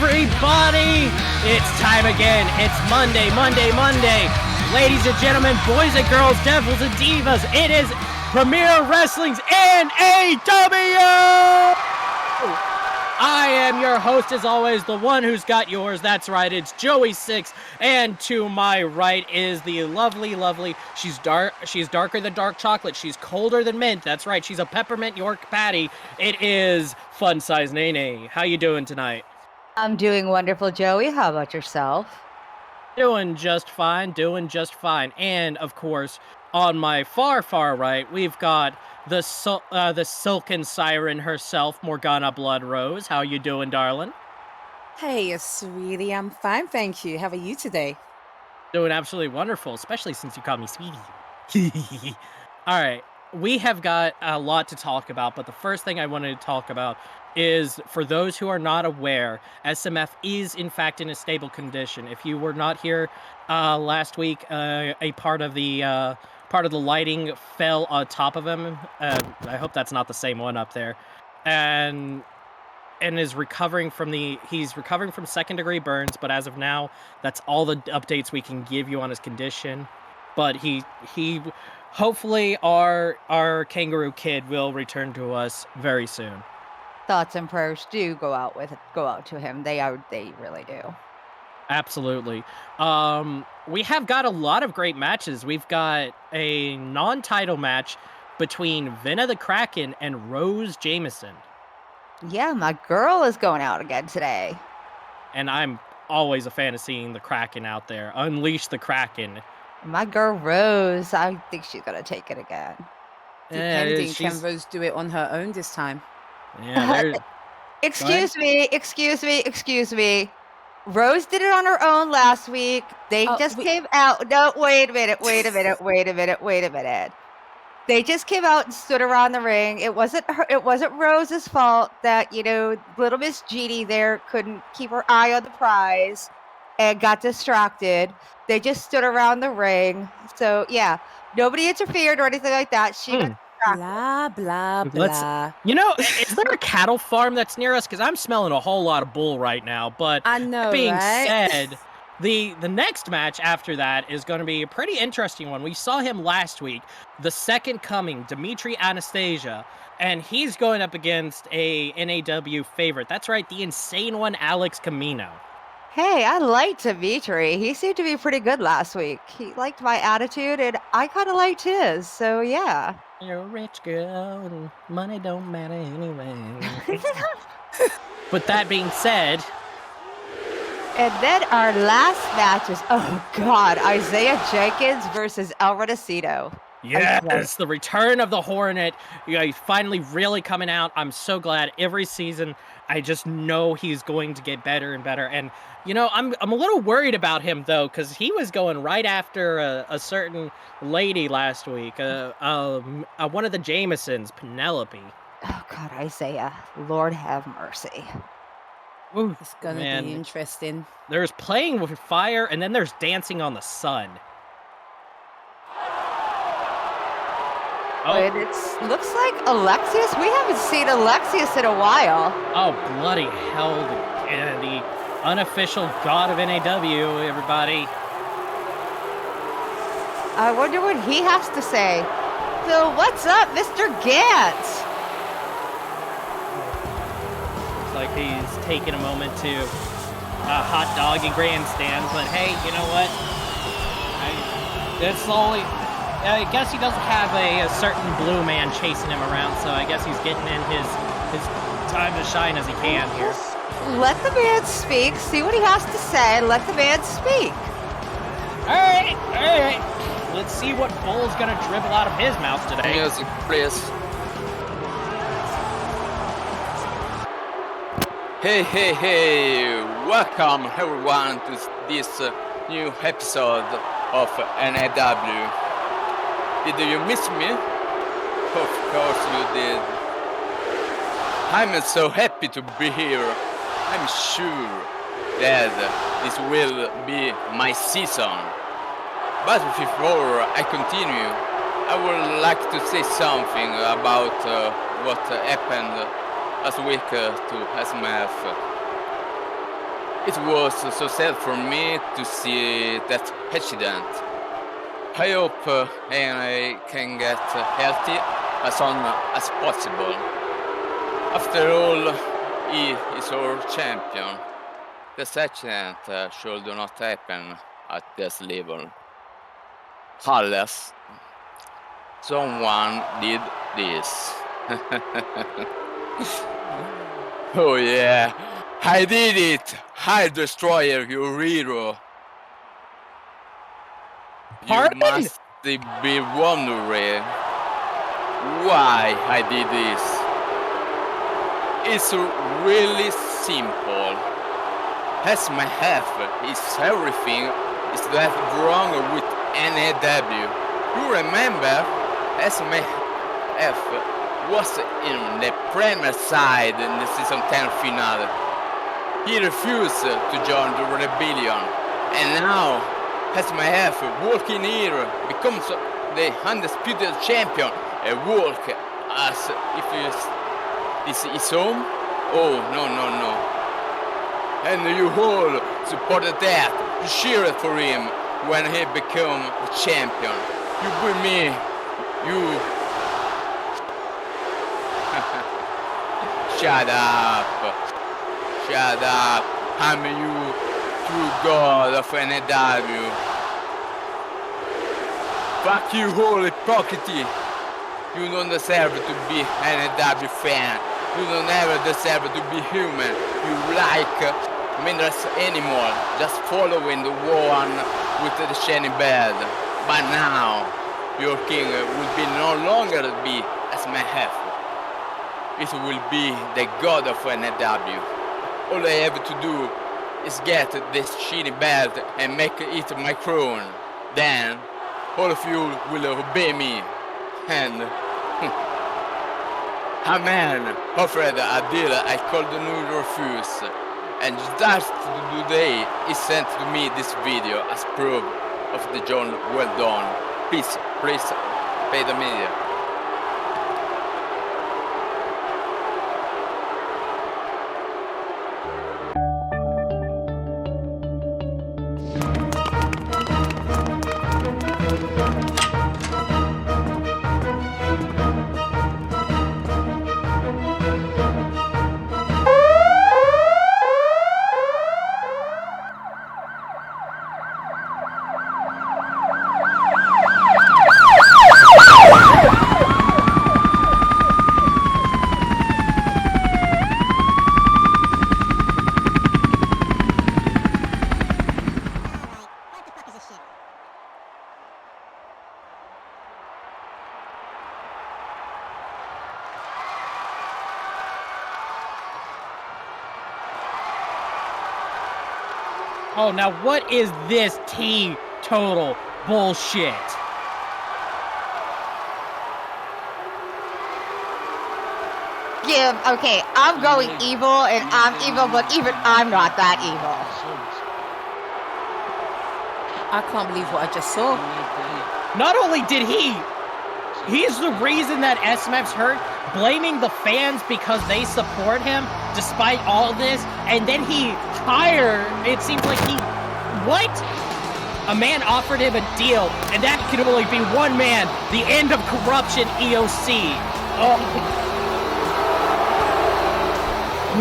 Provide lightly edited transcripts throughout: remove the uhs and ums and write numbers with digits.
everybody! It's time again. It's Monday. Ladies and gentlemen, boys and girls, devils and divas, it is Premier Wrestling's NAW! I am your host, as always, the one who's got yours. That's right, it's Joey Six, and to my right is the lovely, she's darker than dark chocolate, she's colder than mint, that's right, she's a peppermint York patty. It is Fun Size Nene. How you doing tonight? I'm doing wonderful, Joey. How about yourself? Doing just fine. And, of course, on my far right, we've got the silken siren herself, Morgana Blood Rose. How you doing, darling? Hey, sweetie, I'm fine, thank you. How are you today? Doing absolutely wonderful, especially since you called me sweetie. All right, we have got a lot to talk about, but the first thing I wanted to talk about is, for those who are not aware, SMF is in fact in a stable condition. If you were not here last week, a part of the lighting fell on top of him. I hope that's not the same one up there, and is recovering from second-degree burns. But as of now, that's all the updates we can give you on his condition. But he hopefully our kangaroo kid will return to us very soon. Thoughts and prayers do go out to him. They really do. Absolutely. We have got a lot of great matches. We've got a non-title match between Vinna the Kraken and Rose Jameson. Yeah, my girl is going out again today. And I'm always a fan of seeing the Kraken out there. Unleash the Kraken. My girl Rose, I think she's going to take it again. Depending, can Rose do it on her own this time? Yeah, Excuse me. Rose did it on her own last week. They just came out. No, wait a minute. They just came out and stood around the ring. It wasn't Rose's fault that, little Miss Jeannie there couldn't keep her eye on the prize and got distracted. They just stood around the ring. So, yeah, nobody interfered or anything like that. She got blah, blah, blah. Is there a cattle farm that's near us? Because I'm smelling a whole lot of bull right now. But I know, being right? said, the next match after that is going to be a pretty interesting one. We saw him last week, the second coming, Dimitri Anastasia, and he's going up against a NAW favorite. That's right, the insane one, Alex Camino. Hey, I liked Dimitri. He seemed to be pretty good last week. He liked my attitude, and I kind of liked his, so yeah. You're a rich girl, and money don't matter anyway. But that being said... And then our last match is, Isaiah Jenkins versus El Renacito. Yes, the return of the Hornet. He's finally really coming out. I'm so glad. Every season, I just know he's going to get better and better. And, I'm a little worried about him, though, because he was going right after a certain lady last week. One of the Jamesons, Penelope. Oh, God, Isaiah. Lord have mercy. Ooh, it's going to be interesting. There's playing with fire, and then there's dancing on the sun. Oh. And it looks like Alexius. We haven't seen Alexius in a while. Oh, bloody hell. The unofficial god of NAW, everybody. I wonder what he has to say. So what's up, Mr. Gantz? Looks like he's taking a moment to hot dog and grandstand, but hey, you know what? I guess he doesn't have a certain blue man chasing him around, so I guess he's getting in his time to shine as he can here. Let the man speak. See what he has to say. Let the man speak. All right. Let's see what Bull's gonna dribble out of his mouth today. Music, please. Hey. Welcome everyone to this new episode of NAW. Did you miss me? Of course you did. I'm so happy to be here. I'm sure that this will be my season. But before I continue, I would like to say something about what happened last week to SMF. It was so sad for me to see that accident. I hope I can get healthy as soon as possible. After all, he is our champion. This accident should not happen at this level. Unless someone did this. Oh yeah, I did it! I destroyed your hero. Pardon? You must be wondering why I did this. It's really simple. SMF is everything is that wrong with NAW. You remember SMF was in the Premier side in the season 10 finale. He refused to join the rebellion, and now SMF walking here becomes the undisputed champion and walk as if it's his home? Oh no. And you all supported that, you cheered for him when he became the champion. You with me, you... Shut up. I'm you, true god of NAW. Fuck you, holy hypocrisy. You don't deserve to be an NAW fan. You don't ever deserve to be human. You like minerals anymore, just following the one with the shiny bed. But now, your king will be no longer be as my half. It will be the god of NAW. All I have to do is get this shiny belt and make it my crown. Then, all of you will obey me. And... a man offered a deal I could not refuse. And just today he sent to me this video as proof of the job well done. Please pay the media. Oh, now what is this teetotal bullshit? Yeah, okay, I'm going evil, and I'm evil, but even I'm not that evil. I can't believe what I just saw. Not only did he's the reason that SMF's hurt, blaming the fans because they support him despite all this, and then it seems like what? A man offered him a deal, and that could only be one man, the end of corruption EOC. Oh.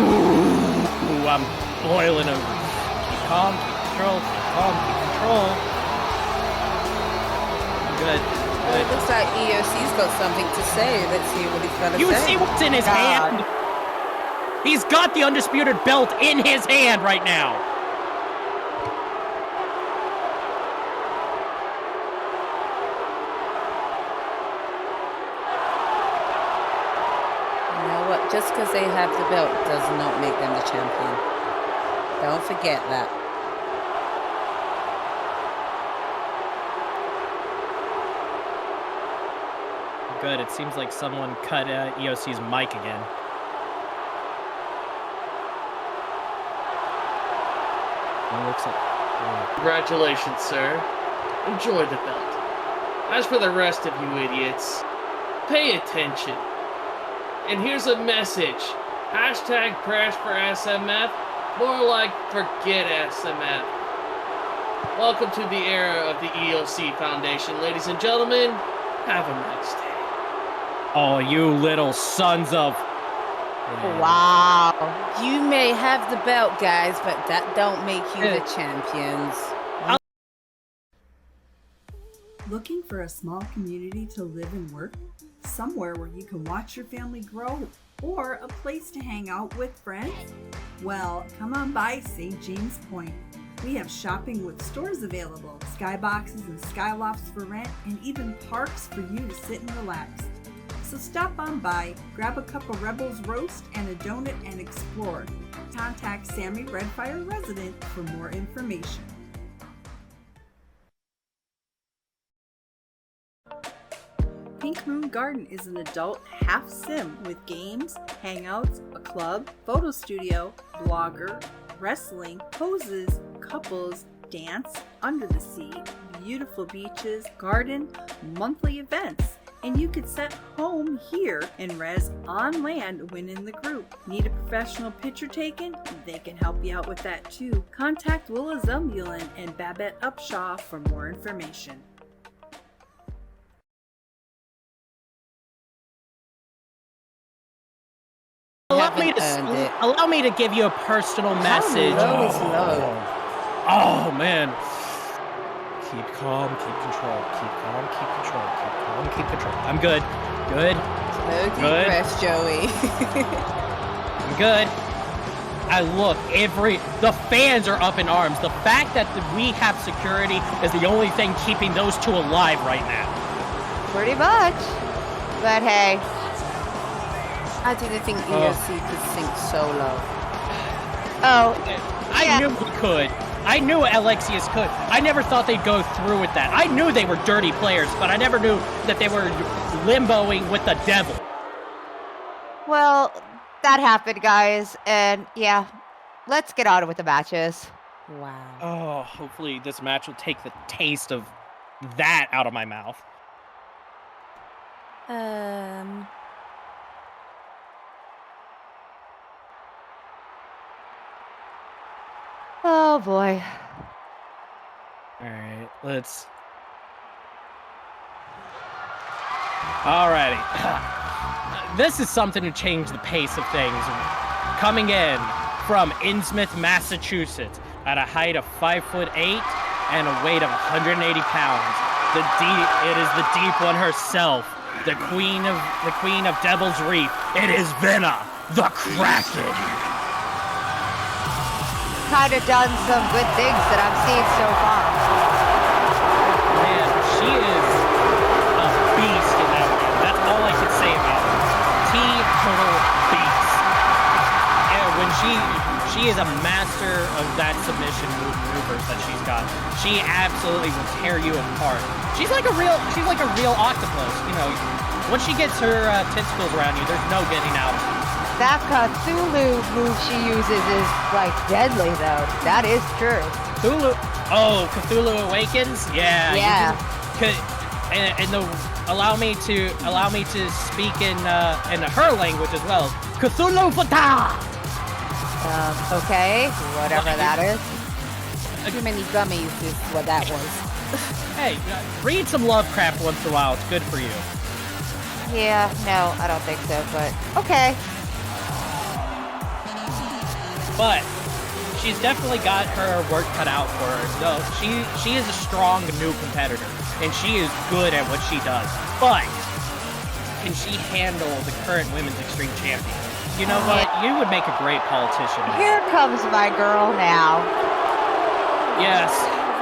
Ooh, I'm boiling over. Keep calm, keep control, keep calm, keep control. Good. Well, it looks like EOC's got something to say. Let's see what he's gonna say. You see what's in his hand? He's got the undisputed belt in his hand right now. You know what? Just because they have the belt does not make them the champion. Don't forget that. Good, it seems like someone cut EOC's mic again. It looks like... Congratulations, sir. Enjoy the belt. As for the rest of you idiots, pay attention. And here's a message. Hashtag prayers for SMF. More like forget SMF. Welcome to the era of the EOC Foundation, ladies and gentlemen. Have a nice day. Oh, you little sons of... Wow. You may have the belt, guys, but that don't make you the champions. Looking for a small community to live and work? Somewhere where you can watch your family grow? Or a place to hang out with friends? Well, come on by St. James Point. We have shopping with stores available, skyboxes and skylofts for rent, and even parks for you to sit and relax. So stop on by, grab a cup of Rebels Roast and a donut and explore. Contact Sammy Redfire Resident for more information. Pink Moon Garden is an adult half sim with games, hangouts, a club, photo studio, blogger, wrestling, poses, couples, dance, under the sea, beautiful beaches, garden, monthly events. And you could set home here and res on land when in the group. Need a professional picture taken? They can help you out with that too. Contact Willa Zumbulan and Babette Upshaw for more information. Allow me to give you a personal message. How low is low? Oh, man. Keep calm, keep control. Keep calm, keep control. Keep calm, keep control. I'm good. Good. No deep Good. breath, Joey. I'm good. The fans are up in arms. The fact that we have security is the only thing keeping those two alive right now. Pretty much. But hey, I didn't think EOC could sink so low. I knew we could. I knew Alexius could. I never thought they'd go through with that. I knew they were dirty players, but I never knew that they were limboing with the devil. well, that happened, guys. And yeah, let's get on with the matches. Wow. Oh, hopefully this match will take the taste of that out of my mouth. Oh boy. Alright, let's... Alrighty. This is something to change the pace of things. Coming in from Innsmouth, Massachusetts, at a height of 5'8" and a weight of 180 pounds. It is the deep one herself, the queen of Devil's Reef. It is Venna, the Kraken. Kind of done some good things that I've seen so far. Man, she is a beast in that ring. That's all I can say about her. Total beast. And when she is a master of that submission maneuvers that she's got. She absolutely will tear you apart. She's like a real octopus. You know, once she gets her tentacles around you, there's no getting out of her. That Cthulhu move she uses is like deadly though. That is true. Cthulhu Awakens? Yeah. Yeah. Allow me to speak in her language as well. Cthulhu Fata! Okay, whatever that is. Too many gummies is what that was. Hey, read some Lovecraft once in a while. It's good for you. Yeah, no, I don't think so, but okay. But she's definitely got her work cut out for her. So she is a strong new competitor, and she is good at what she does. But can she handle the current women's extreme champion? You know what? You would make a great politician. Here comes my girl now. Yes,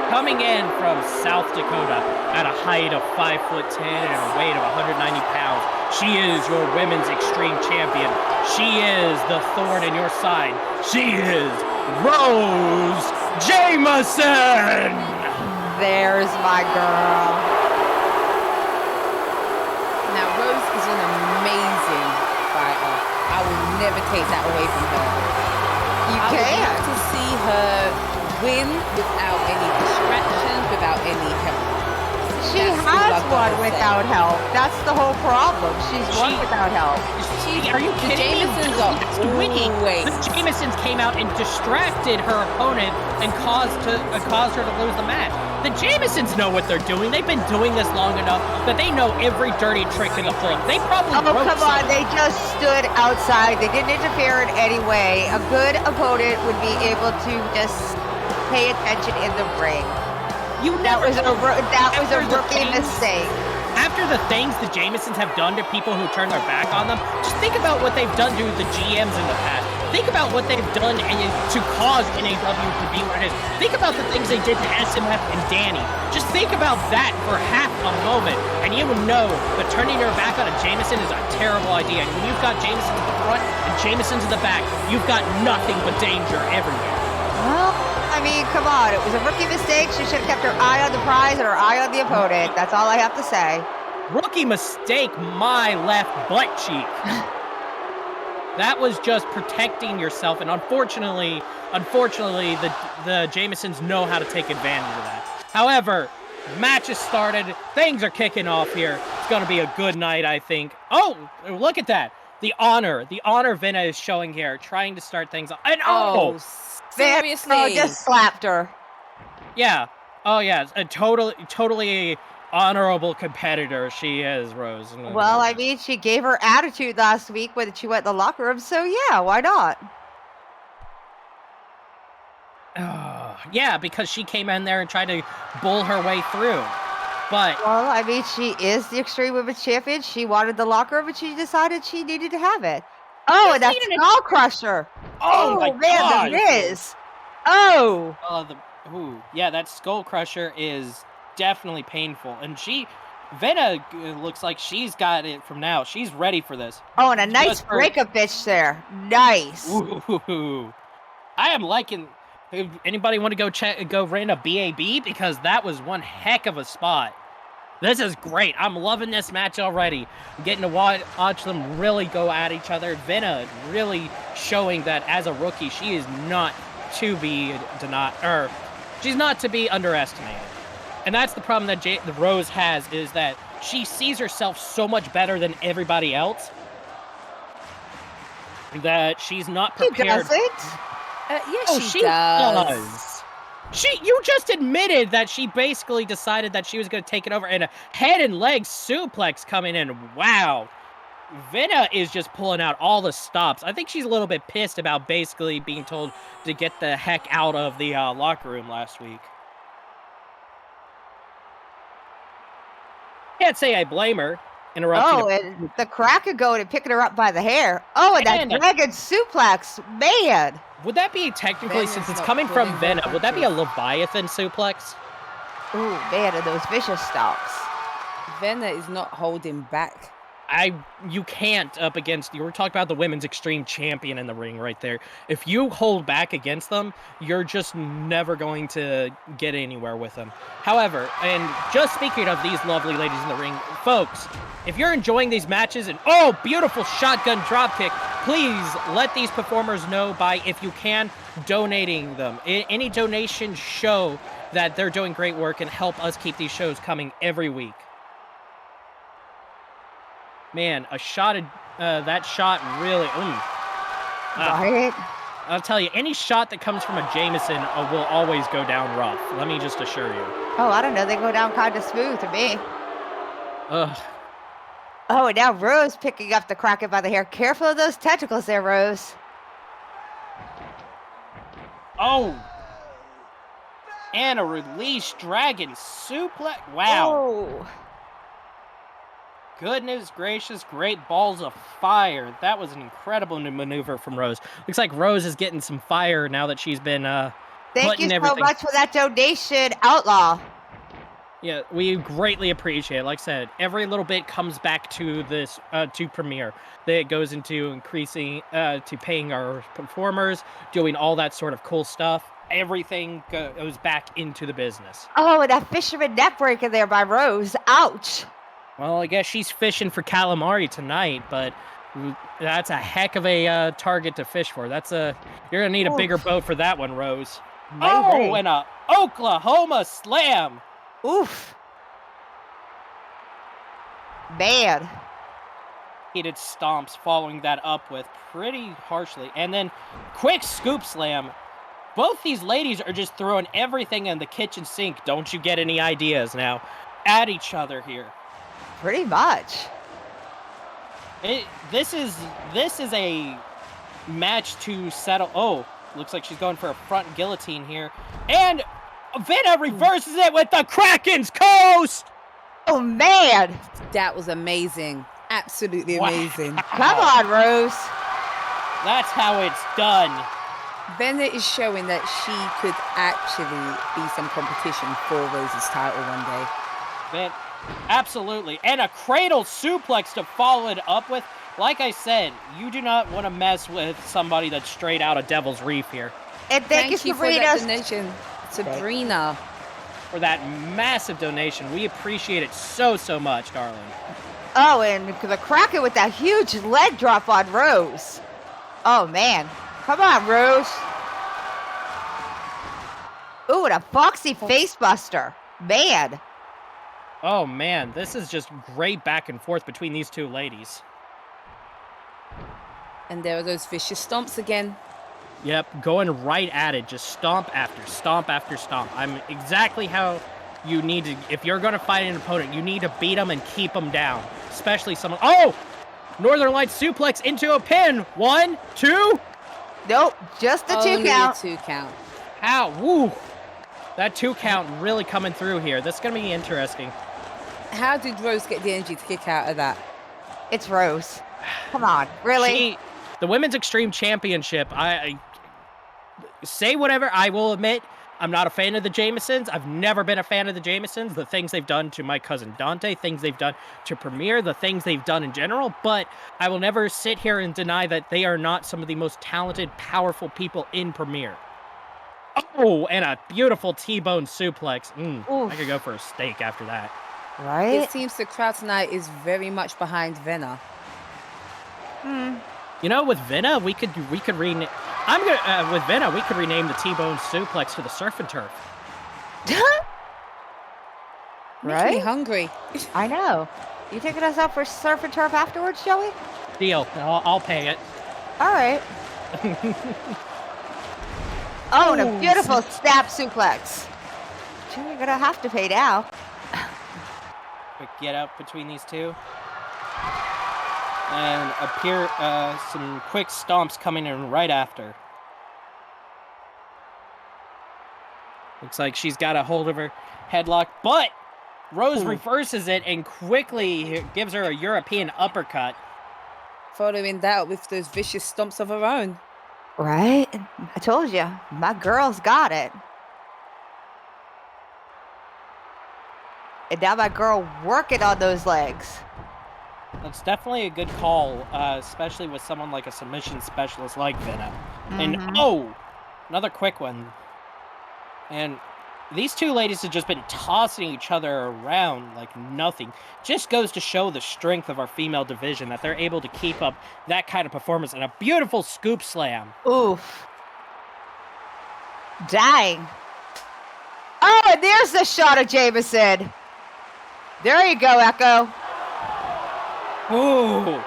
coming in from South Dakota at a height of 5'10" and a weight of 190 pounds. She is your women's extreme champion. She is the thorn in your side. She is Rose Jameson! There's my girl. Now, Rose is an amazing fighter. I will never take that away from her. You I would can. like to see her win without any distractions, without any help. She That's all has I've won gotta say. without help. That's the whole problem. She's won without help. Are you The kidding me? Jamesons are Last week, always. the Jamesons came out and distracted her opponent and caused her to lose the match. The Jamesons know what they're doing. They've been doing this long enough that they know every dirty trick in the book. They probably Oh, wrote come on. some. They just stood outside. They didn't interfere in any way. A good opponent would be able to just pay attention in the ring. That was a rookie mistake. After the things the Jamesons have done to people who turn their back on them, just think about what they've done to the GMs in the past. Think about what they've done to cause NAW to be what it is. Think about the things they did to SMF and Danny. Just think about that for half a moment, and you will know that turning your back on a Jameson is a terrible idea. And when you've got Jamesons at the front and Jamesons at the back, you've got nothing but danger everywhere. Well, I mean, come on. It was a rookie mistake. She should have kept her eye on the prize and her eye on the opponent. That's all I have to say. Rookie mistake, my left butt cheek. That was just protecting yourself, and unfortunately, the Jamesons know how to take advantage of that. However, match has started. Things are kicking off here. It's going to be a good night, I think. Oh, look at that. The honor Vinna is showing here, trying to start things off. And Seriously. Just slapped her. Yeah. Oh, yeah. A totally honorable competitor she is, Rose. Well, I mean, she gave her attitude last week when she went in the locker room, so yeah, why not? Yeah, because she came in there and tried to bull her way through. But Well, I mean, she is the Extreme Women's Champion. She wanted the locker room, but she decided she needed to have it. Oh, and that's Skull Crusher. Oh my man, God. the Riz. Oh. Yeah, that Skull Crusher is definitely painful. And Venna looks like she's got it from now. She's ready for this. Oh, and a nice breakup bitch there. Nice. Ooh. I am liking. Anybody want to go rent a BAB? Because that was one heck of a spot. This is great. I'm loving this match already. I'm getting to watch them really go at each other. Venna really showing that as a rookie, she is not to be she's not to be underestimated. And that's the problem that the Rose has, is that she sees herself so much better than everybody else that she's not prepared. She doesn't. Yes, she does. You just admitted that she basically decided that she was going to take it over, and a head and leg suplex coming in. Wow. Venna is just pulling out all the stops. I think she's a little bit pissed about basically being told to get the heck out of the locker room last week. Can't say I blame her. Oh, and the Kraken going and picking her up by the hair. Oh, and that dragon suplex. Man. Would that be technically, since it's coming from Venna, would that be a Leviathan suplex? Ooh, man, and those vicious stops. Venna is not holding back. You can't up against, you were talking about the women's extreme champion in the ring right there. If you hold back against them, you're just never going to get anywhere with them. However, and just speaking of these lovely ladies in the ring, folks, if you're enjoying these matches and, oh, beautiful shotgun dropkick, please let these performers know by, if you can, donating them. Any donations show that they're doing great work and help us keep these shows coming every week. Man, that shot really. Right? I'll tell you, any shot that comes from a Jameson will always go down rough. Let me just assure you. Oh, I don't know. They go down kind of smooth to me. Ugh. Oh, and now Rose picking up the Kraken by the hair. Careful of those tentacles there, Rose. Oh. And a release dragon suplex. Wow. Oh. Goodness gracious, great balls of fire. That was an incredible new maneuver from Rose. Looks like Rose is getting some fire now that she's been Thank you so much for that donation, Outlaw. Yeah, we greatly appreciate it. Like I said, every little bit comes back to this, to Premiere. That goes into increasing, to paying our performers, doing all that sort of cool stuff. Everything goes back into the business. Oh, and that fisherman net breaker there by Rose. Ouch. Well, I guess she's fishing for calamari tonight, but that's a heck of a target to fish for. You're gonna need a bigger boat for that one, Rose. Maybe. Oh, and a Oklahoma slam. Oof. Man. Heated stomps following that up with pretty harshly. And then quick scoop slam. Both these ladies are just throwing everything in the kitchen sink. Don't you get any ideas now? At each other here. Pretty much. This is a match to settle. Oh, looks like she's going for a front guillotine here. And Vena reverses it with the Kraken's Coast! Oh, man. That was amazing. Absolutely amazing. Come on, Rose. That's how it's done. Vena is showing that she could actually be some competition for Rose's title one day. Absolutely. And a cradle suplex to follow it up with. Like I said, you do not want to mess with somebody that's straight out of Devil's Reef here. And thank you, for that Sabrina. donation. Sabrina. For that massive donation. We appreciate it so much, darling. Oh, and the Kraken with that huge leg drop on Rose. Oh, man. Come on, Rose. Ooh, and a Foxy face buster. Man. Oh, man. This is just great back and forth between these two ladies. And there are those vicious stomps again. Yep, going right at it. Just stomp after stomp after stomp. I'm exactly how you need to... If you're going to fight an opponent, you need to beat them and keep them down. Especially someone... Oh! Northern Lights suplex into a pin. 1, 2... Nope, just the two count. Only a 2 count. Ow, woo! That 2 count really coming through here. That's going to be interesting. How did Rose get the energy to kick out of that? It's Rose. Come on, really? The Women's Extreme Championship, I say whatever, I will admit, I'm not a fan of the Jamesons. I've never been a fan of the Jamesons. The things they've done to my cousin Dante, things they've done to Premier, the things they've done in general, but I will never sit here and deny that they are not some of the most talented, powerful people in Premier. Oh, and a beautiful T-bone suplex. I could go for a steak after that. Right? It seems the crowd tonight is very much behind Vena. You know, with Vena, we could rename. With Vena, we could rename the T-bone suplex to the Surf and Turf. Makes me Right? hungry. I know. You taking us out for surf and turf afterwards, Joey? Deal. I'll pay it. All right. Oh, and a beautiful snap suplex. You're gonna have to pay now. Quick get out between these two. And some quick stomps coming in right after. Looks like she's got a hold of her headlock, but Rose reverses it and quickly gives her a European uppercut. Following that with those vicious stomps of her own. Right? I told you, my girl's got it. And now my girl working on those legs. That's definitely a good call, especially with someone like a submission specialist like Vena. And another quick one. And these two ladies have just been tossing each other around like nothing. Just goes to show the strength of our female division, that they're able to keep up that kind of performance. And a beautiful scoop slam. Oof. Dang. Oh, and there's the shot of Jameson. There you go, Echo. Ooh.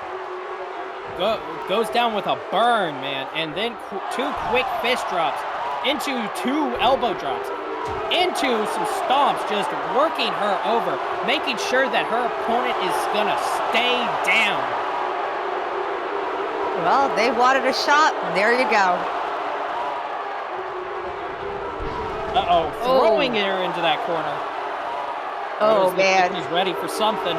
Goes down with a burn, man. And then 2 quick fist drops into 2 elbow drops. Into some stomps, just working her over, making sure that her opponent is gonna stay down. Well, they wanted a shot. There you go. Throwing her into that corner. Oh, man. She's ready for something.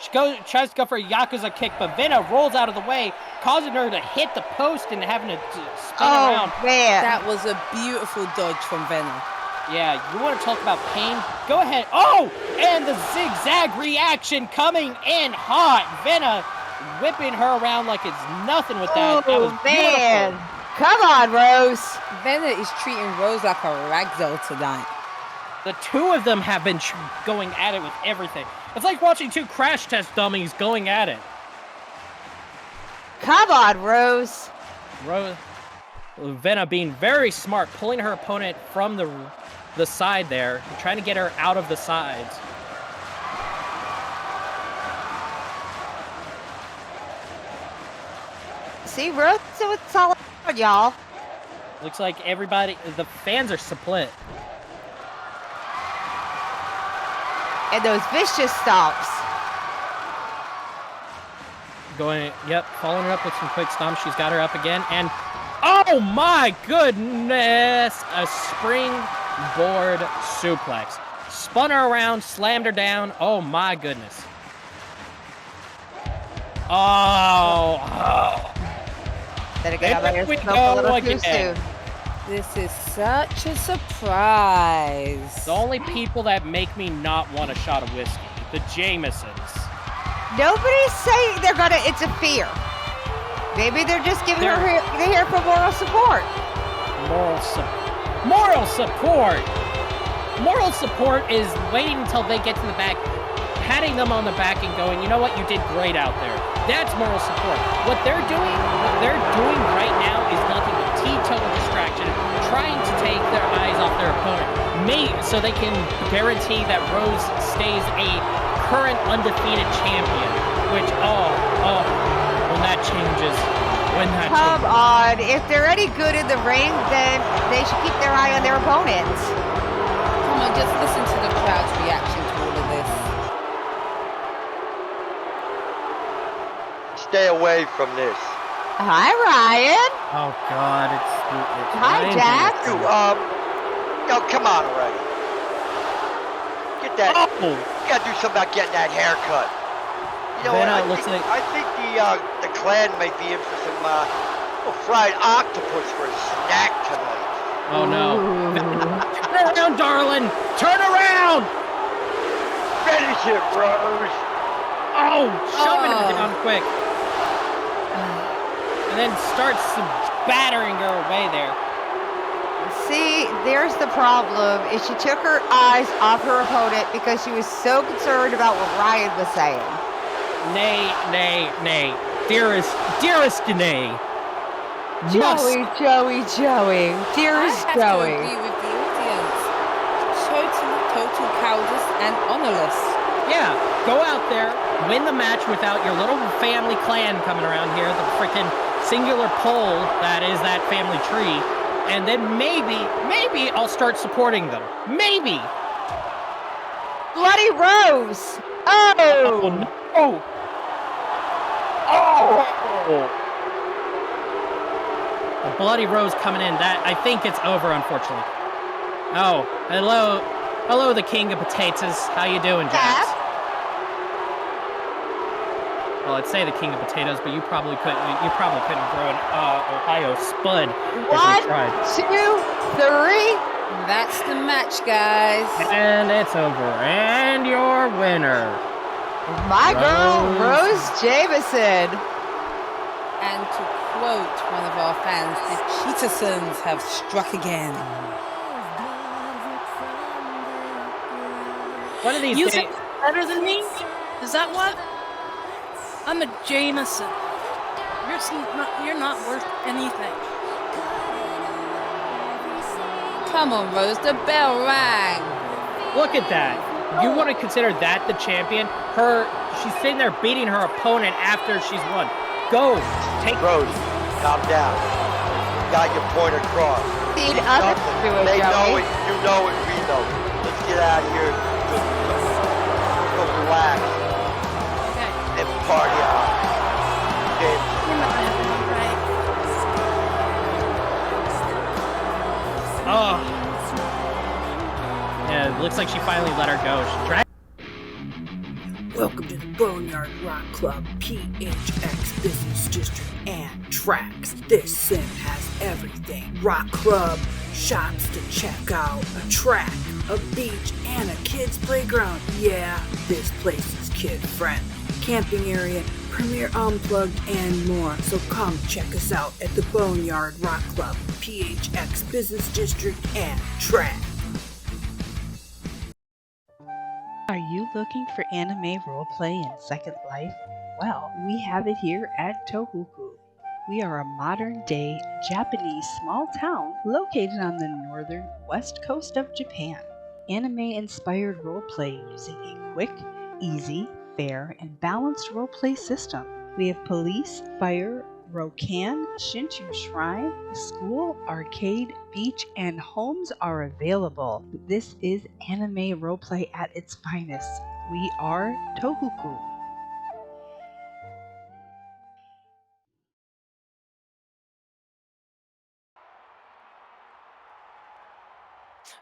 She tries to go for a Yakuza kick, but Vena rolls out of the way, causing her to hit the post and having to spin around. Oh, man. That was a beautiful dodge from Vena. Yeah, you want to talk about pain? Go ahead. Oh, and the zigzag reaction coming in hot. Vena whipping her around like it's nothing with that. That was beautiful. Man. Come on, Rose. Vena is treating Rose like a ragdoll tonight. The two of them have been going at it with everything. It's like watching 2 crash test dummies going at it. Come on, Rose. Venna being very smart, pulling her opponent from the side there, trying to get her out of the sides. See, Rose, so it's all about, y'all. Looks like everybody, the fans are split. And those vicious stomps. Following her up with some quick stomps. She's got her up again, and oh my goodness! A springboard suplex. Spun her around, slammed her down. Oh my goodness. Oh. Then again, There we a go little too again. soon. This is such a surprise. The only people that make me not want a shot of whiskey, the Jamesons. Nobody's saying they're gonna interfere. Maybe they're just giving her they're here for moral support. Moral support. Moral support is waiting until they get to the back, patting them on the back and going, you know what, you did great out there. That's moral support. What they're doing right now is nothing but teetotal distraction, trying to take their eyes off their opponent, so they can guarantee that Rose stays a current undefeated champion. Which, when that changes. Come on, if they're any good in the ring, then they should keep their eye on their opponents. Come on, just listen to the crowd's reaction to all of this. Stay away from this. Hi, Ryan. Oh God, it's Hi, Ryan Jack. You, come on already. Get that. Oh! You gotta do something about getting that haircut. You know Then what? I think the clan may be in for some little fried octopus for a snack tonight. Oh no! Turn around, darling! Turn around! Finish it, Rose. Oh, shoving her down quick. And then starts battering her away there. See, there's the problem, is she took her eyes off her opponent because she was so concerned about what Ryan was saying. Nay. Dearest nay. Joey. Dearest I have Joey. to agree with the audience. Total cowardice and honorless. Yeah, go out there, win the match without your little family clan coming around here, the freaking singular pole that is that family tree, and then maybe I'll start supporting them. Maybe. Bloody Rose! Oh! Oh! A Bloody Rose coming in. That, I think it's over, unfortunately. Oh, hello, the king of potatoes. How you doing, Jax? Well, I'd say the king of potatoes, but you probably couldn't grow an Ohio spud if you tried. 1, 2, 3. That's the match, guys. And it's over. And your winner, My girl, Rose Jameson. And to quote one of our fans, the Cheetersons have struck again. one of these You days. think better than me? Is that what? I'm a Jameson. You're not worth anything. Come on, Rose, the bell rang. Look at that. You want to consider that the champion? She's sitting there beating her opponent after she's won. Go, take Rose, calm down. Got your point across. Need others to do it, They know Joey. it, you know it, we know it. Let's get out of here. Go relax Okay. and party on. James. You're not having it right. Oh. Yeah, it looks like she finally let her go. She dragged. Welcome to the Boneyard Rock Club, PHX Business District, and Tracks. This sim has everything. Rock Club, shops to check out, a track, a beach, and a kid's playground. Yeah, this place is kid-friendly. Camping area, Premier Unplugged, and more. So come check us out at the Boneyard Rock Club, PHX Business District, and Track. Are you looking for anime roleplay in Second Life? Well, we have it here at Tohoku. We are a modern-day Japanese small town located on the northern west coast of Japan. Anime-inspired roleplay using a quick, easy, fair, and balanced roleplay system. We have police, fire, Rokan, Shinchu Shrine, school, arcade, beach, and homes are available. This is anime roleplay at its finest. We are Tohoku.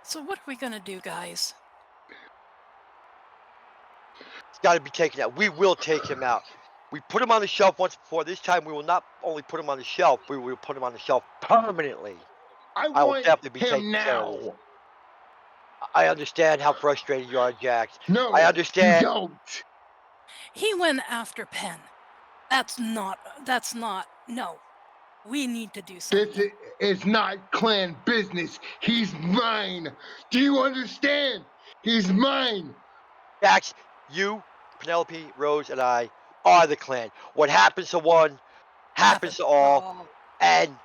So what are we gonna do, guys? It's got to be taken out. We will take him out. We put him on the shelf once before. This time we will not only put him on the shelf, we will put him on the shelf permanently. I will definitely be taking care of this. I understand how frustrated you are, Jax. No, I understand. you don't. He went after Penn. That's not, no. We need to do something. This is not clan business. He's mine. Do you understand? He's mine. Jax, you, Penelope, Rose, and I are the clan. What happens to one happens to all, and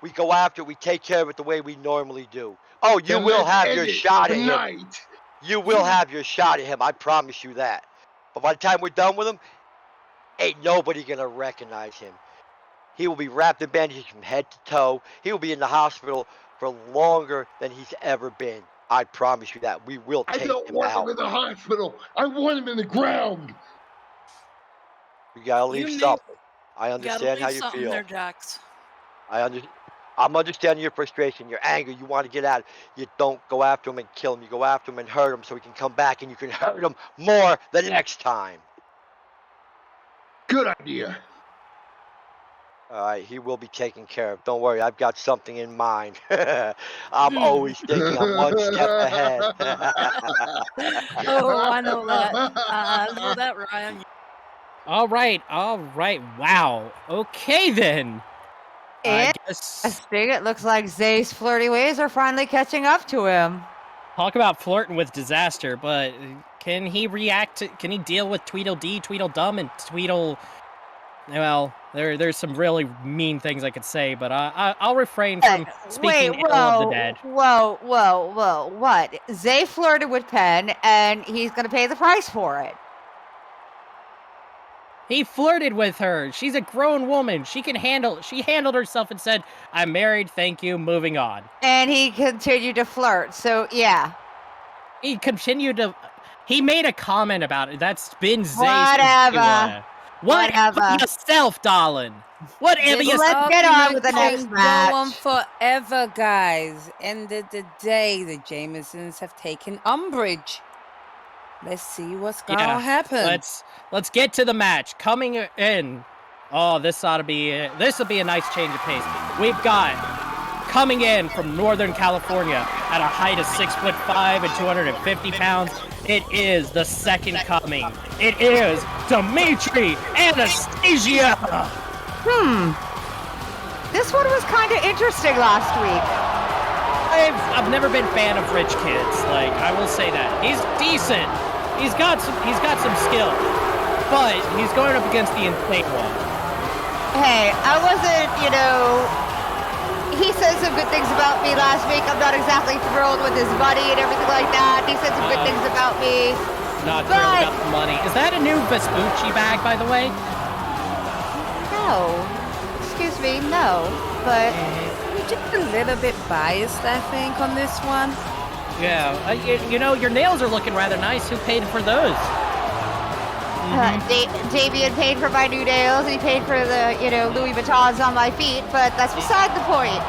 we go after it. We take care of it the way we normally do. Oh, you Then will let's have end your it shot at tonight. him. You will have your shot at him. I promise you that. But by the time we're done with him, ain't nobody gonna recognize him. He will be wrapped in bandages from head to toe. He will be in the hospital for longer than he's ever been. I promise you that. We will I take don't him want out. him in the hospital. I want him in the ground. We gotta leave something. I understand how you feel. There, Jax. I'm understanding your frustration, your anger. You want to get out. You don't go after him and kill him. You go after him and hurt him so he can come back and you can hurt him more the next time. Good idea. All right, he will be taken care of. Don't worry, I've got something in mind. I'm always thinking I'm one step ahead. Oh, I know that. I know that, Ryan. All right. Wow. Okay, then. And I guess I think it looks like Zay's flirty ways are finally catching up to him. talk about flirting with disaster, but can he can he deal with Tweedledee, Tweedledum, and Tweedle... Well, there's some really mean things I could say, but I'll refrain from speaking ill of the dead. Whoa, what? Zay flirted with Penn, and he's gonna pay the price for it. He flirted with her. She's a grown woman. She handled herself and said, "I'm married, thank you, moving on." And he continued to flirt, so yeah. He made a comment about it. That's been Zay's... Whatever. Whatever yourself, darling. Whatever yourself. Let's get on with the next match. Go on forever, guys. End of the day, the Jamesons have taken umbrage. Let's see what's gonna happen. Let's get to the match. Coming in. Oh, this will be a nice change of pace. We've got coming in from Northern California at a height of 6'5" and 250 pounds. It is the second coming. It is Dimitri Anastasia. This one was kind of interesting last week. I've never been a fan of rich kids. Like, I will say that. He's decent. He's got some skill. But he's going up against the insane one. Hey, I wasn't, he said some good things about me last week. I'm not exactly thrilled with his money and everything like that. He said some good things about me. Not thrilled about the money. Is that a new Vespucci bag, by the way? No. Excuse me, no. But you're just a little bit biased, I think, on this one. Yeah, your nails are looking rather nice. Who paid for those? Damien paid for my new nails, and he paid for the, Louis Vuittons on my feet, but that's beside the point.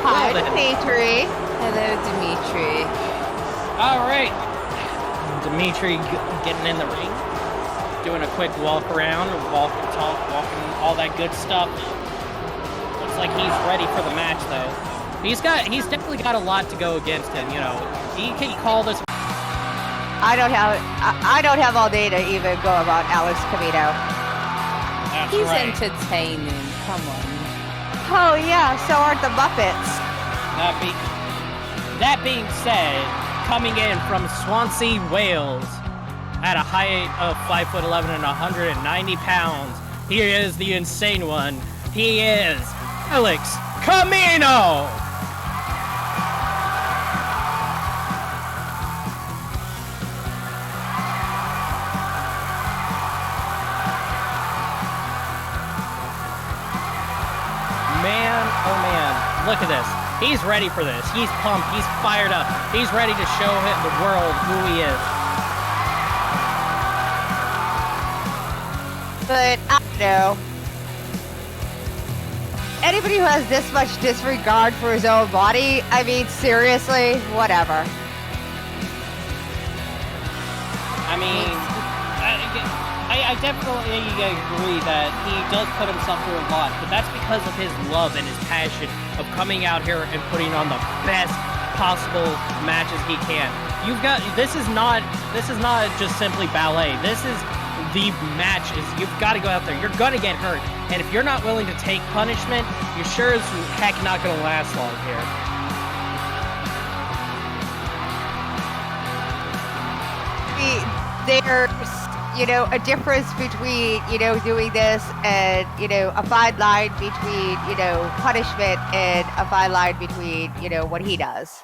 Hi, Dimitri. Hello, Dimitri. All right. Dimitri getting in the ring, doing a quick walk around, walking, all that good stuff. Looks like he's ready for the match, though. He's definitely got a lot to go against him. He can call this. I don't have all day to even go about Alex Camino. He's entertaining. Come on. Oh yeah, so aren't the Muppets. That being said, coming in from Swansea, Wales, at a height of 5'11" and 190 pounds, He is the insane one. He is Alex Camino! Man, oh man, look at this. He's ready for this. He's pumped. He's fired up. He's ready to show the world who he is. But I don't know. Anybody who has this much disregard for his own body, I mean, seriously, whatever. I mean, I definitely agree that he does put himself through a lot, but that's because of his love and his passion of coming out here and putting on the best possible matches he can. This is not just simply ballet. This is the matches. You've got to go out there. You're gonna get hurt, and if you're not willing to take punishment, you're sure as heck not gonna last long here. There's, a difference between, doing this and, a fine line between, punishment and a fine line between, what he does.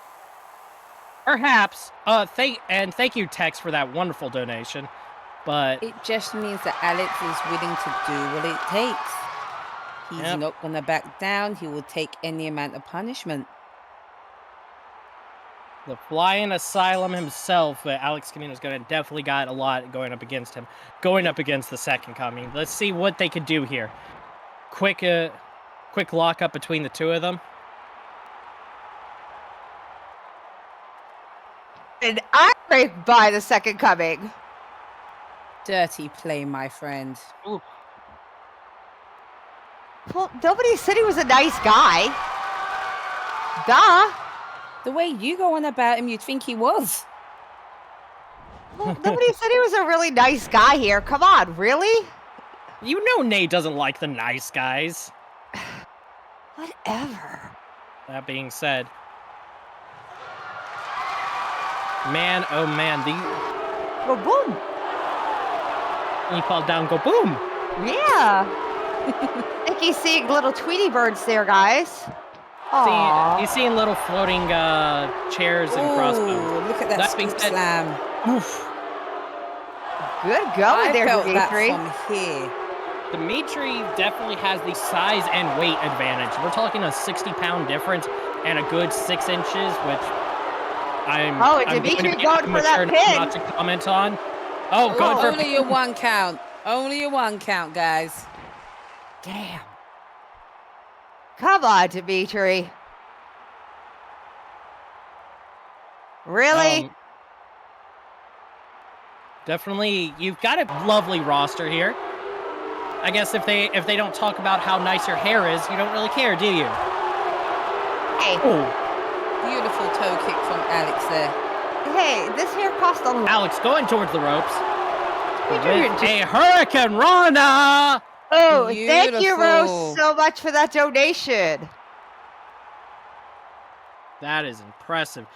Perhaps. Thank you, Tex, for that wonderful donation. But it just means that Alex is willing to do what it takes. He's not going to back down. He will take any amount of punishment. The flying asylum himself, Alex Camino's definitely got a lot going up against him. Going up against the second coming. Let's see what they could do here. Quick lockup between the two of them. And I break by the second coming. Dirty play, my friend. Ooh. Well, nobody said he was a nice guy. Duh. The way you go on about him, you'd think he was. Well, nobody said he was a really nice guy here. Come on, really? You know Nate doesn't like the nice guys. Whatever. That being said. Man, oh man, Go boom. He falls down, go boom. Yeah. I think he's seeing little Tweety birds there, guys. He's seeing little floating chairs and crossbows. Look at that scoop slam. Oof. Good going there, Dimitri. That from here. Dimitri definitely has the size and weight advantage. We're talking a 60-pound difference and a good 6 inches, which I'm Dimitri going for that pin. Not to comment on. Oh, going for only a one count. Only a one count, guys. Damn. Come on, Dimitri. Really? Definitely, you've got a lovely roster here. I guess if they don't talk about how nice your hair is, you don't really care, do you? Hey. Ooh. Beautiful toe kick from Alex there. Hey, this hair cost a lot. Alex going towards the ropes. With a Hurricane Rana! Oh, Beautiful. Thank you, Rose, so much for that donation. That is impressive.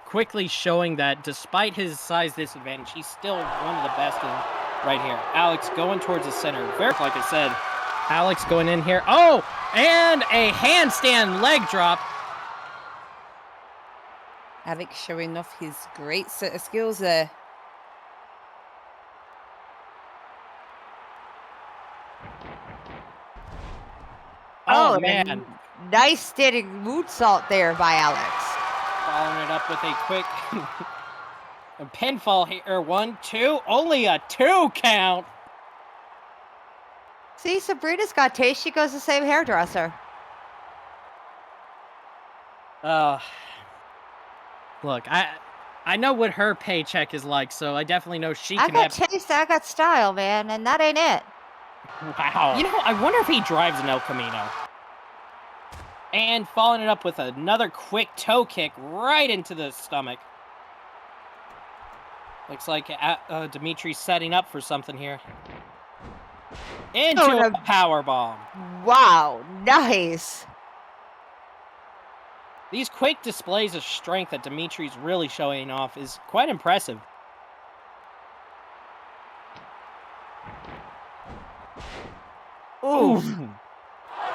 Quickly showing that despite his size disadvantage, he's still one of the best in right here. Alex going towards the center. Very, like I said, Alex going in here. Oh, and a handstand leg drop. Alex showing off his great set of skills there. Oh man. Nice standing moonsault there by Alex. Following it up with a quick a pinfall here. 1, 2. Only a 2 count. See, Sabrina's got taste. She goes the same hairdresser. Look, I know what her paycheck is like, so I definitely know she I can got have... taste, I got style, man, and that ain't it. Wow. You know, I wonder if he drives an El Camino. And following it up with another quick toe kick right into the stomach. Looks like Dimitri's setting up for something here. Into a power bomb. Wow, nice. These quick displays of strength that Dimitri's really showing off is quite impressive. Oof.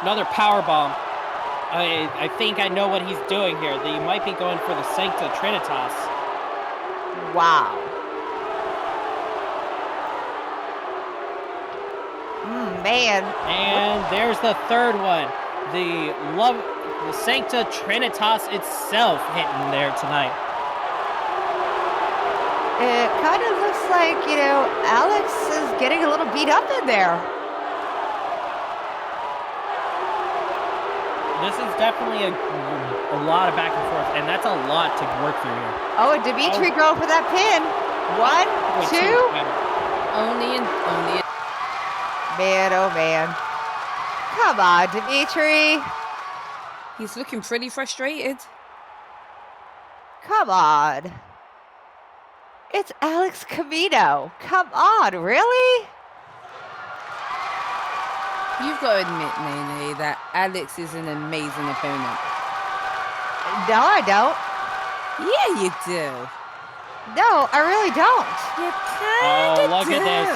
Another power bomb. I think I know what he's doing here. That you might be going for the Sancta Trinitas. Wow. Man. And there's the third one. The Sancta Trinitas itself hitting there tonight. It kind of looks like, Alex is getting a little beat up in there. This is definitely a lot of back and forth, and that's a lot to work through here. Oh, and Dimitri going for that pin. 1, 2. Only in. Man, oh man. Come on, Dimitri. He's looking pretty frustrated. Come on. It's Alex Camino. Come on, really? You've got to admit, Nene, that Alex is an amazing opponent. No, I don't. Yeah, you do. No, I really don't. You kind of look do. at this.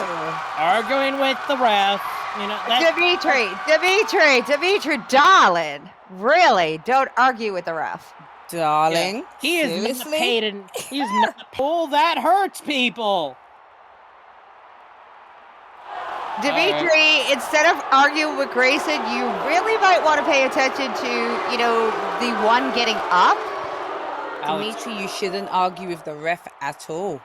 Arguing with the ref. Dimitri, darling. Really, don't argue with the ref. Darling, yeah. He is seriously? not paid, and he's not pull that hurts people. Dimitri, instead of arguing with Grayson, you really might want to pay attention to, the one getting up. Dimitri, you shouldn't argue with the ref at all.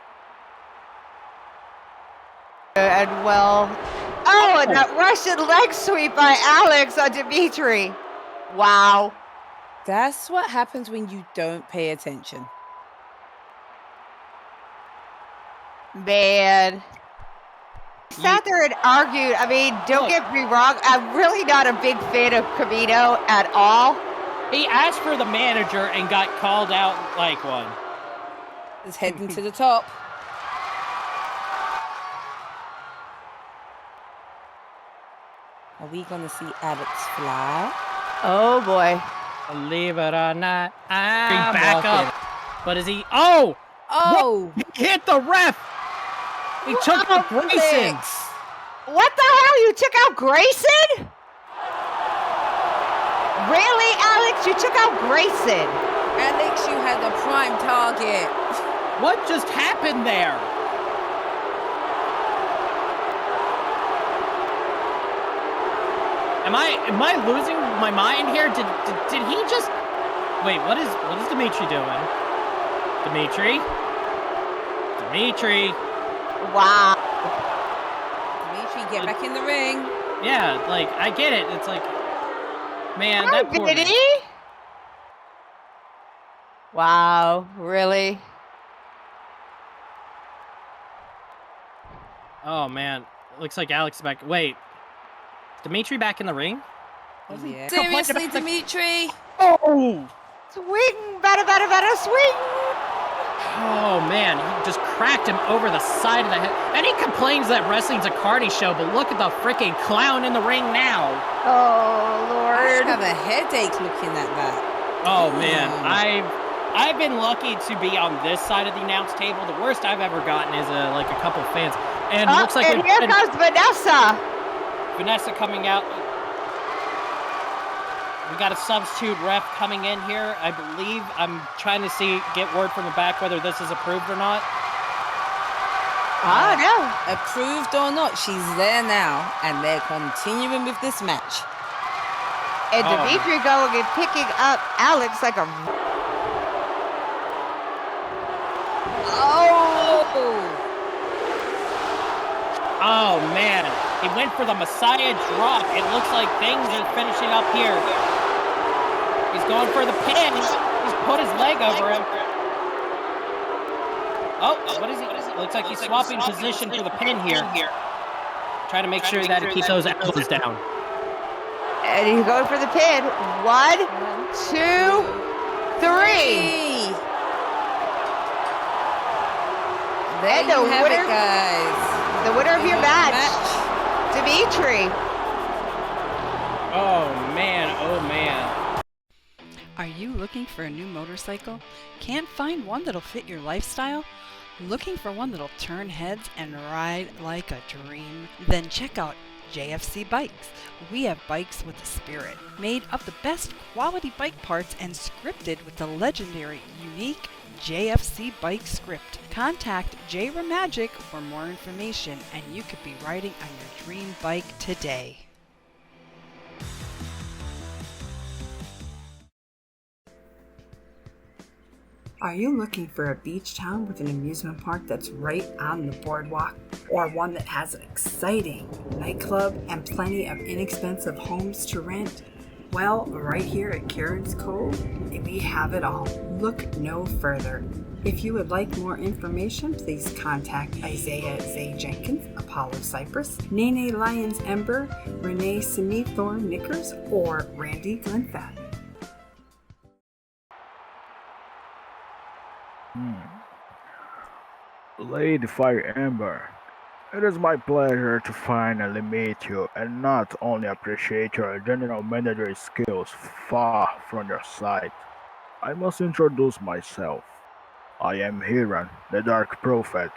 And and that Russian leg sweep by Alex on Dimitri. Wow. That's what happens when you don't pay attention. Man. Sat there and argued. I mean, don't get me wrong. I'm really not a big fan of Camino at all. He asked for the manager and got called out like one. He's heading to the top. Are we going to see Alex fly? Oh, boy. Believe it or not, I'm back up. But is he... Oh! Oh! What? He hit the ref! He took out Grayson! What the hell? You took out Grayson? Really, Alex? You took out Grayson? Alex, you had a prime target. What just happened there? Am I losing my mind here? Did he just... Wait, what is Dimitri doing? Dimitri? Wow. Dimitri, get back in the ring. Yeah, like, I get it. It's like... Man, Hi, that poor... Vinny. Wow, really? Oh, man. Looks like Alex is back... Wait. Dimitri back in the ring? Yeah. Seriously, Dimitri? Oh! Swing! Better, swing! Oh, man. He just cracked him over the side of the head. And he complains that wrestling's a carny show, but look at the freaking clown in the ring now. Oh, Lord. I have a headache looking at that. Oh, man. I've been lucky to be on this side of the announce table. The worst I've ever gotten is a couple fans. And looks like... And here comes Vanessa. Vanessa coming out. We got a substitute ref coming in here, I believe. I'm trying to get word from the back whether this is approved or not. Oh, no. Approved or not, she's there now, and they're continuing with this match. And Dimitri going and picking up Alex like a... Oh, man. He went for the Messiah drop. It looks like things are finishing up here. He's going for the pin. He's put his leg over him. Oh, what is he? Looks like he's swapping position for the pin here. Trying to make sure that he keeps those elbows down. And he's going for the pin. 1, 2, 3. Then the winner, guys. The winner of your match, Dimitri. Oh man. Are you looking for a new motorcycle? Can't find one that'll fit your lifestyle? Looking for one that'll turn heads and ride like a dream? Then check out JFC Bikes. We have bikes with a spirit, made of the best quality bike parts and scripted with the legendary, unique JFC Bike script. Contact J Ramagic for more information and you could be riding on your dream bike today. Are you looking for a beach town with an amusement park that's right on the boardwalk? Or one that has an exciting nightclub and plenty of inexpensive homes to rent? Well, right here at Karen's Cove, we have it all. Look no further. If you would like more information, please contact Isaiah Zay Jenkins, Apollo Cypress, Nene Lyons Ember, Renee Sinithorn Knickers, or Randy Glenfat. Lady Fire Ember, it is my pleasure to finally meet you and not only appreciate your general manager skills far from your side. I must introduce myself. I am Hiran, the Dark Prophet.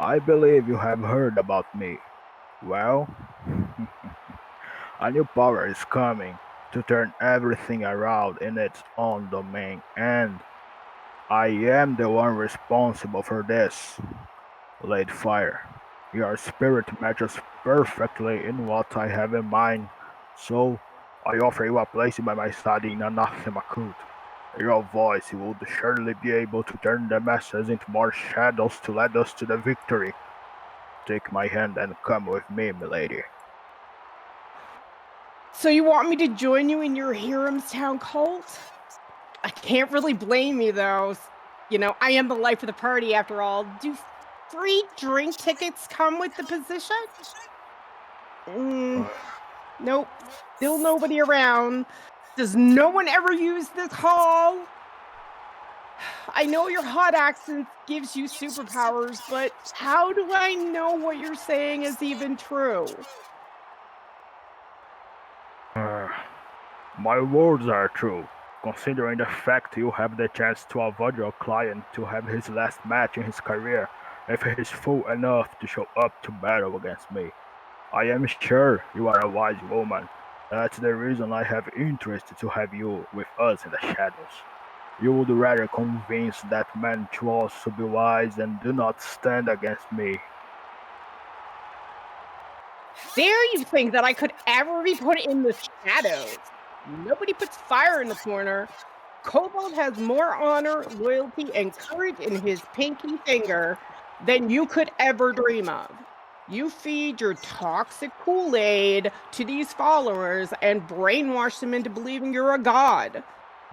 I believe you have heard about me. Well, a new power is coming to turn everything around in its own domain, and I am the one responsible for this. Lady Fire, your spirit matches perfectly in what I have in mind, so I offer you a place by my side in Anathema-Kut. Your voice would surely be able to turn the masses into more shadows to lead us to the victory. Take my hand and come with me, milady. So you want me to join you in your Hiramstown cult? I can't really blame you, though. You know, I am the life of the party after all. Do free drink tickets come with the position? Nope. Still nobody around. Does no one ever use this hall? I know your hot accent gives you superpowers, but how do I know what you're saying is even true? My words are true, considering the fact you have the chance to avoid your client to have his last match in his career if he is fool enough to show up to battle against me. I am sure you are a wise woman. That's the reason I have interest to have you with us in the shadows. You would rather convince that man to also be wise and do not stand against me. Dare you think that I could ever be put in the shadows? Nobody puts fire in the corner. Kobold has more honor, loyalty, and courage in his pinky finger than you could ever dream of. You feed your toxic Kool-Aid to these followers and brainwash them into believing you're a god.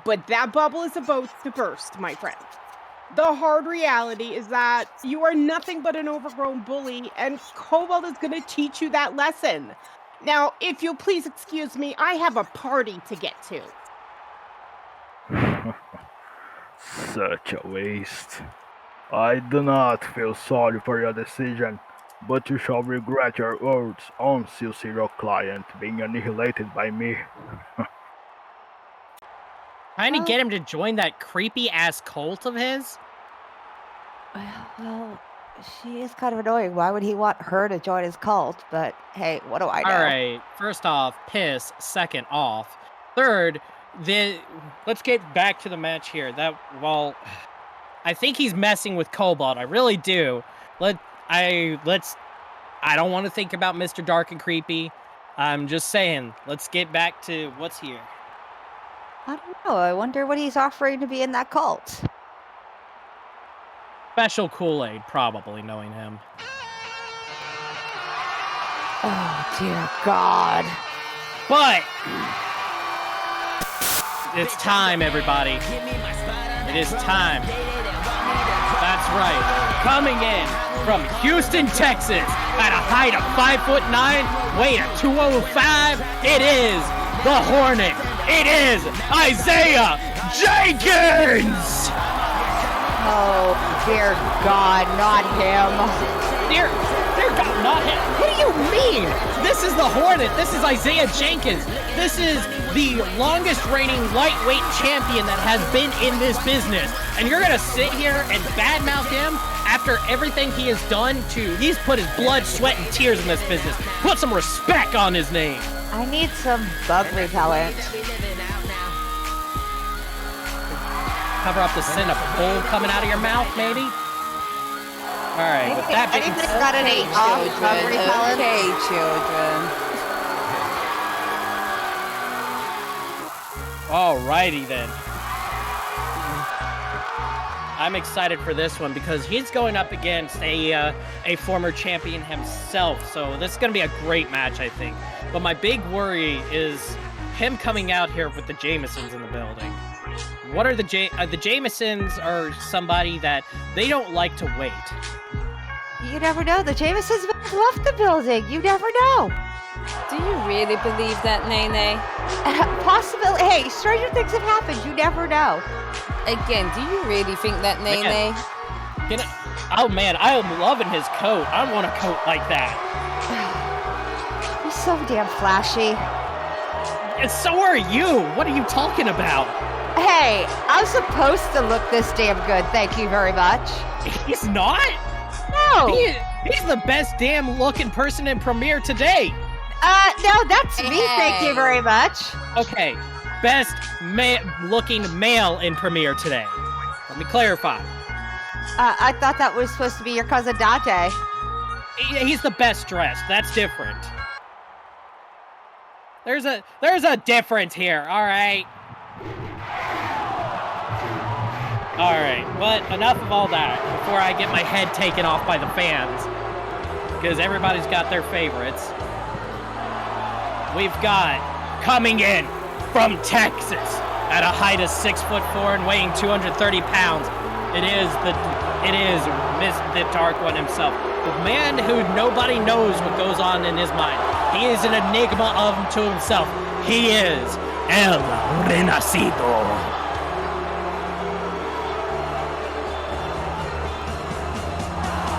But that bubble is about to burst, my friend. The hard reality is that you are nothing but an overgrown bully, and Kobold is going to teach you that lesson. Now, if you'll please excuse me, I have a party to get to. Such a waste. I do not feel sorry for your decision, but you shall regret your words once you see your client being annihilated by me. Trying to get him to join that creepy-ass cult of his? Well, she is kind of annoying. Why would he want her to join his cult? But hey, what do I know? All right, first off, piss. Second off. Third, let's get back to the match here. I think he's messing with Kobold. I really do. I don't want to think about Mr. Dark and Creepy. I'm just saying, let's get back to what's here. I don't know. I wonder what he's offering to be in that cult. Special Kool-Aid, probably, knowing him. Oh, dear God. But it's time, everybody. It is time. That's right. Coming in from Houston, Texas, at a height of 5'9", weight of 205, it is the Hornet. It is Isaiah Jenkins! Oh, dear God, not him. Dear Not him. What do you mean? This is the Hornet. This is Isaiah Jenkins. This is the longest reigning lightweight champion that has been in this business. And you're going to sit here and badmouth him after everything he has done he's put his blood, sweat, and tears in this business. Put some respect on his name. I need some bug repellent. Cover up the sin of bull coming out of your mouth, maybe? All right, with that being Anything got any bug repellent? Okay, children. Alrighty then. I'm excited for this one because he's going up against a former champion himself. So this is going to be a great match, I think. But my big worry is him coming out here with the Jamesons in the building. What are the Jamesons are somebody that they don't like to wait. You never know. The Jamesons left the building. You never know. Do you really believe that, Nene? Possibly. Hey, stranger things have happened. You never know. Again, do you really think that, Nene? Oh man, I am loving his coat. I want a coat like that. He's so damn flashy. And so are you. What are you talking about? Hey, I'm supposed to look this damn good. Thank you very much. He's not? No. He's the best damn looking person in Premiere today. No, that's me. Thank you very much. Okay, best looking male in Premiere today. Let me clarify. I thought that was supposed to be your cousin Dante. He's the best dressed. That's different. There's a difference here. All right. All right. But enough of all that before I get my head taken off by the fans, because everybody's got their favorites. We've got coming in from Texas at a height of 6'4" and weighing 230 pounds. It is the Dark One himself, the man who nobody knows what goes on in his mind. He is an enigma unto himself. He is El Renacido.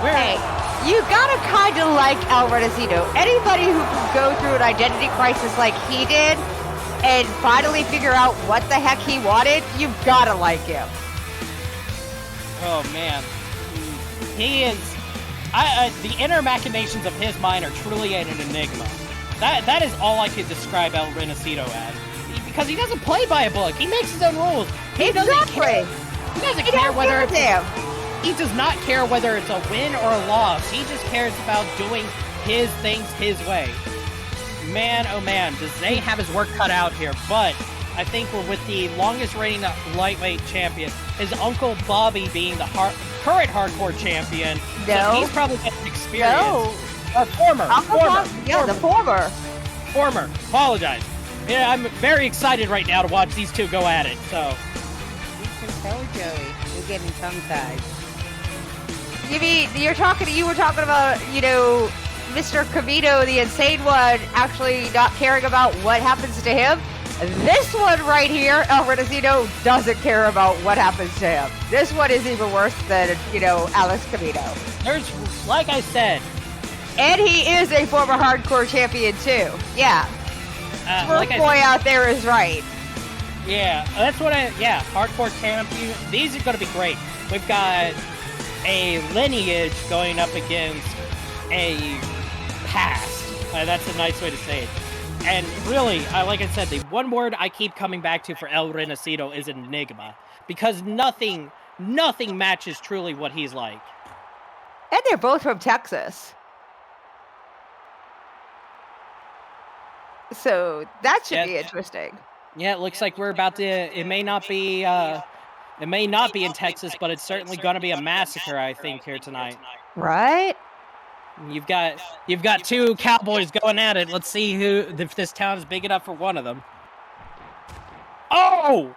Hey, you gotta kind of like El Renacido. Anybody who can go through an identity crisis like he did and finally figure out what the heck he wanted, you've gotta like him. Oh man, he is. The inner machinations of his mind are truly an enigma. That is all I could describe El Renacido as, because he doesn't play by a book. He makes his own rules. He doesn't care. He doesn't care whether it's He does not care whether it's a win or a loss. He just cares about doing his things his way. Man, oh man, does they have his work cut out here. But I think we're with the longest reigning lightweight champion, his Uncle Bobby being the current hardcore champion. No. So he's probably getting experience. No. Former. The former. Former. Apologize. Yeah, I'm very excited right now to watch these two go at it. So. You can tell, Joey. You're getting tongue-tied. You mean you were talking about, Mr. Camino, the insane one, actually not caring about what happens to him? This one right here, El Renacido, doesn't care about what happens to him. This one is even worse than, Alex Camino. There's, like I said. And he is a former hardcore champion, too. Yeah. First boy out there is right. Yeah, that's what hardcore champion. These are going to be great. We've got a lineage going up against a past. That's a nice way to say it. And really, like I said, the one word I keep coming back to for El Renacido is enigma, because nothing matches truly what he's like. And they're both from Texas. So that should be interesting. Yeah, it looks like we're about to. It may not be in Texas, but it's certainly going to be a massacre, I think, here tonight. Right? You've got two cowboys going at it. Let's see if this town is big enough for one of them. Oh!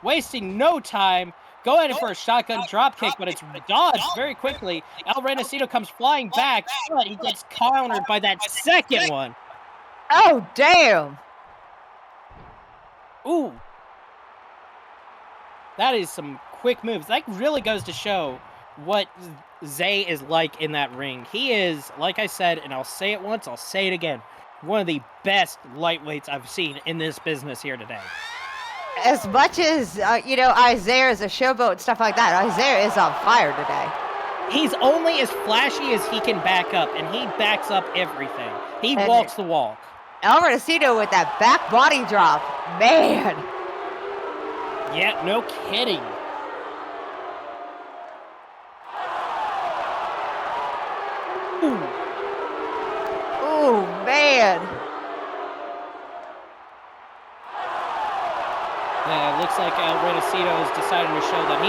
Wasting no time. Go ahead for a shotgun dropkick, but it's dodged very quickly. El Renacido comes flying back, but he gets countered by that second one. Oh, damn. Ooh. That is some quick moves. That really goes to show what Zay is like in that ring. He is, like I said, and I'll say it once, I'll say it again, one of the best lightweights I've seen in this business here today. As much as, Isaiah is a showboat and stuff like that, Isaiah is on fire today. He's only as flashy as he can back up, and he backs up everything. He walks the walk. El Renacito with that back body drop. Man. Yeah, no kidding. Ooh, man. Yeah, it looks like El Renacito is deciding to show that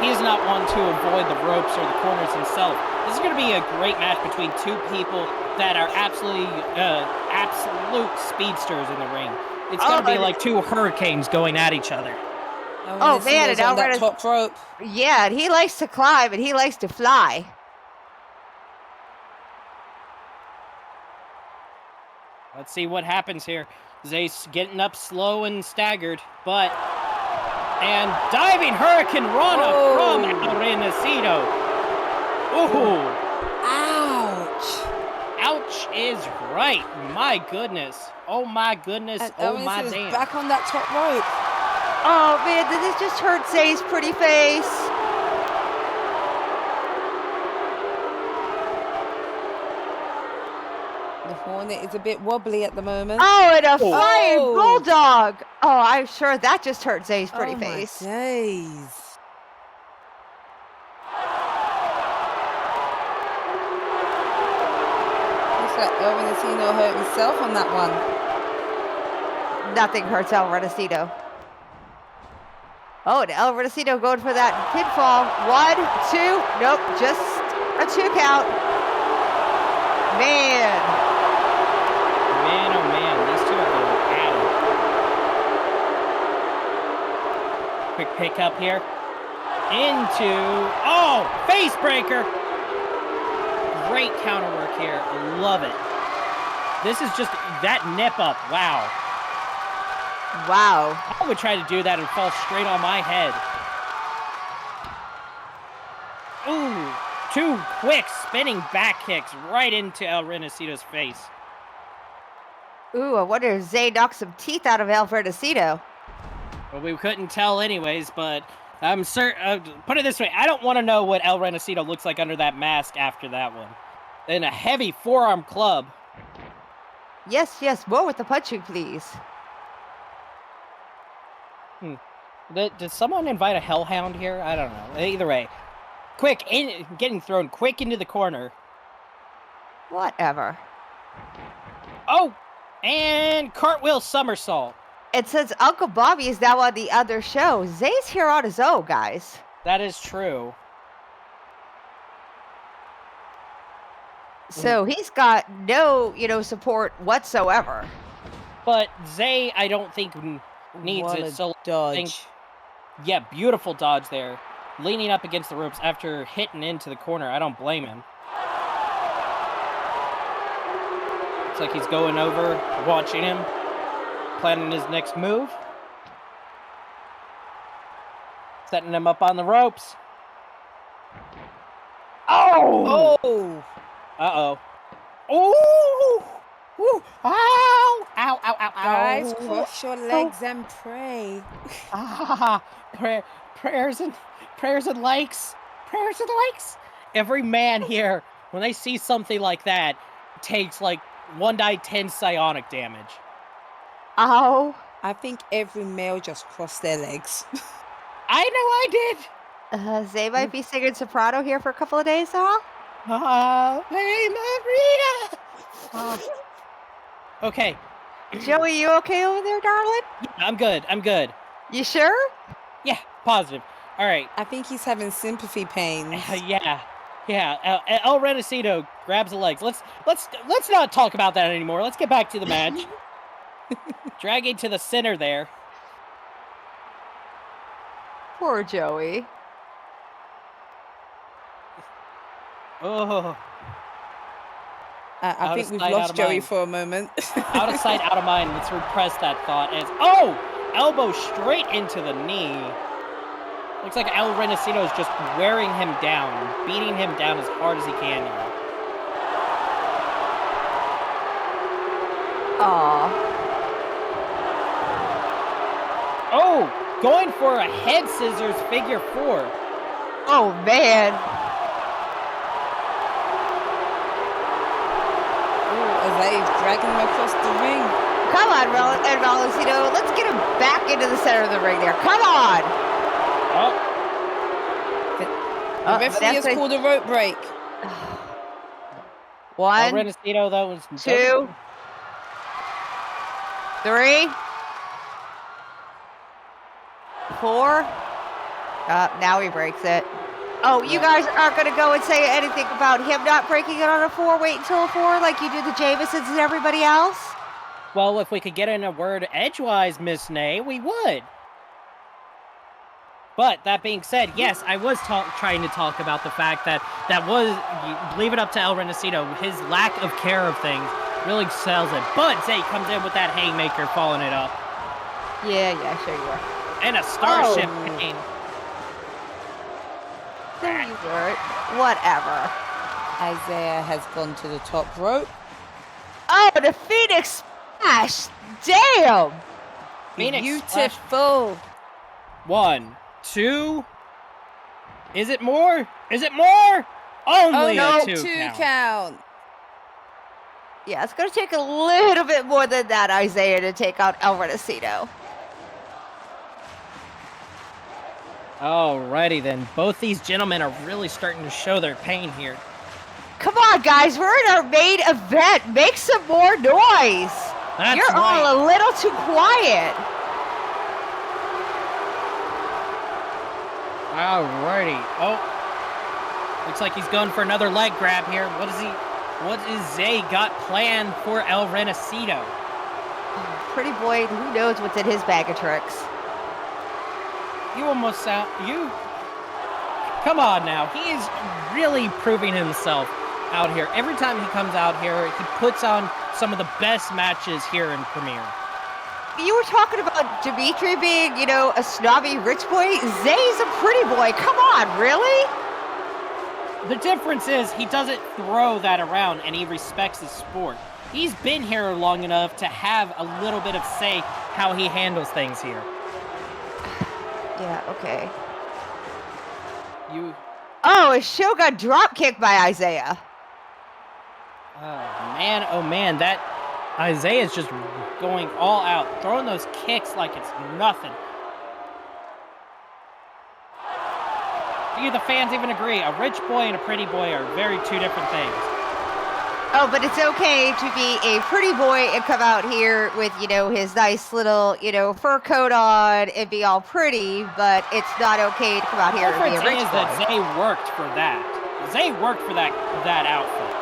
he's not one to avoid the ropes or the corners himself. This is going to be a great match between two people that are absolute speedsters in the ring. It's going to be like two hurricanes going at each other. Oh man, and on that top rope. Yeah, and he likes to climb and he likes to fly. Let's see what happens here. Zay's getting up slow and staggered, and diving Hurricane Rana from El Renacito. Ooh. Ouch. Ouch is right. My goodness. Oh my goodness. And oh my damn. Back on that top rope. Oh man, did this just hurt Zay's pretty face? The Hornet is a bit wobbly at the moment. Oh, and a flying bulldog. Oh, I'm sure that just hurt Zay's pretty face. My days. Looks like El Renacito hurt himself on that one. Nothing hurts El Renacito. Oh, and El Renacito going for that pinfall. 1, 2, nope, just a 2 count. Man, oh man, these two are going at it. Quick pick up here. Face breaker. Great counter work here. Love it. This is just that nip up. Wow. Wow. I would try to do that and fall straight on my head. Ooh, 2 quick spinning back kicks right into El Renacito's face. Ooh, I wonder if Zay knocked some teeth out of El Renacito. Well, we couldn't tell anyways, but I'm certain, put it this way, I don't want to know what El Renacito looks like under that mask after that one. And a heavy forearm club. Yes, more with the punching, please. Did someone invite a hellhound here? I don't know. Either way. Getting thrown quick into the corner. Whatever. Oh! And cartwheel somersault. And since Uncle Bobby is now on the other show, Zay's here on his own, guys. That is true. So he's got no, support whatsoever. But Zay, I don't think needs what it. So dodge. Yeah, beautiful dodge there. Leaning up against the ropes after hitting into the corner. I don't blame him. Looks like he's going over, watching him, planning his next move. Setting him up on the ropes. Oh! Uh-oh. Ooh! Ooh! Ow! Ow, ow, ow, ow. Guys, cross your legs and pray. Prayers and likes. Prayers and likes. Every man here, when they see something like that, takes like 1d10 psionic damage. Oh. I think every male just crossed their legs. I know I did. Zay might be singing soprano here for a couple of days, huh? Hey, Maria. Okay. Joey, you okay over there, darling? Yeah, I'm good. You sure? Yeah, positive. All right. I think he's having sympathy pains. Yeah. El Renacito grabs the legs. Let's not talk about that anymore. Let's get back to the match. Dragging to the center there. Poor Joey. Oh. I think we've lost Joey for a moment. Out of sight, out of mind. Let's repress that thought. As elbow straight into the knee. Looks like El Renacito is just wearing him down, beating him down as hard as he can here. Aw. Oh, going for a head scissors figure 4. Oh, man. They've dragging him across the ring. Come on, Rolacito. Let's get him back into the center of the ring there. Come on. The referee has called a rope break. 1, Renacito, that was 2, 3, 4. Now he breaks it. Oh, you guys aren't going to go and say anything about him not breaking it on a 4? Wait until a 4 like you did the Jamesons and everybody else? Well, if we could get in a word edgewise, Miss Nay, we would. But that being said, yes, I was trying to talk about the fact that leave it up to El Renacito. His lack of care of things really sells it. But Zay comes in with that haymaker, following it up. Yeah, sure you are. And a starship pain. There you were. Whatever. Isaiah has gone to the top rope. Oh, the Phoenix Splash! Damn! Phoenix Beautiful. 1, 2. Is it more? Is it more? Only no, a 2 count. Yeah, it's going to take a little bit more than that, Isaiah, to take out El Renacito. Alrighty then. Both these gentlemen are really starting to show their pain here. Come on, guys. We're in our main event. Make some more noise. You're all a little too quiet. Alrighty. Oh. Looks like he's going for another leg grab here. What is Zay got planned for El Renacito? Pretty boy, who knows what's in his bag of tricks. You almost sound... Come on now. He is really proving himself out here. Every time he comes out here, he puts on some of the best matches here in Premier. You were talking about Dimitri being, a snobby rich boy. Zay's a pretty boy. Come on, really? The difference is he doesn't throw that around and he respects his sport. He's been here long enough to have a little bit of say how he handles things here. Yeah, okay. Oh, a Shogun drop kick by Isaiah. Oh man, that Isaiah's just going all out, throwing those kicks like it's nothing. Do the fans even agree? A rich boy and a pretty boy are two different things. Oh, but it's okay to be a pretty boy and come out here with, his nice little, fur coat on and be all pretty, but it's not okay to come out here and be a rich boy. That Zay worked for that. Zay worked for that outfit.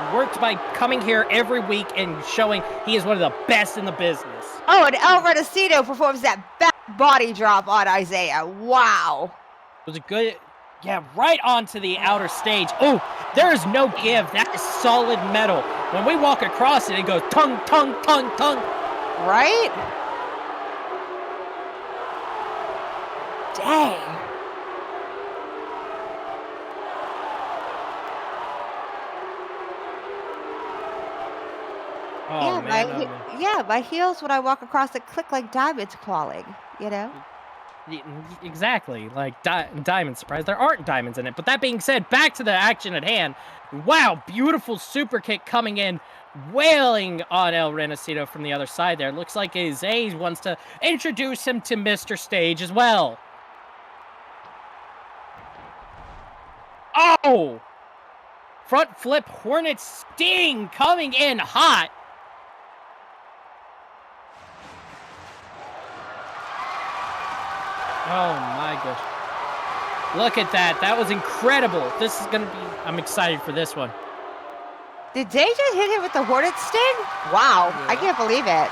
He worked by coming here every week and showing he is one of the best in the business. Oh, and El Renacito performs that back body drop on Isaiah. Wow. Was it good? Yeah, right onto the outer stage. Oh, there is no give. That is solid metal. When we walk across it, it goes tongue, tongue, tongue, tongue. Right? Dang. Oh, my heels when I walk across it click like diamonds falling, Exactly, like diamond surprise. There aren't diamonds in it. But that being said, back to the action at hand. Wow, beautiful super kick coming in, wailing on El Renacito from the other side there. Looks like Zay wants to introduce him to Mr. Stage as well. Oh! Front flip Hornet Sting coming in hot. Oh my gosh. Look at that. That was incredible. This is going to be... I'm excited for this one. Did they just hit him with the Hornet Sting? Wow. Yeah. I can't believe it.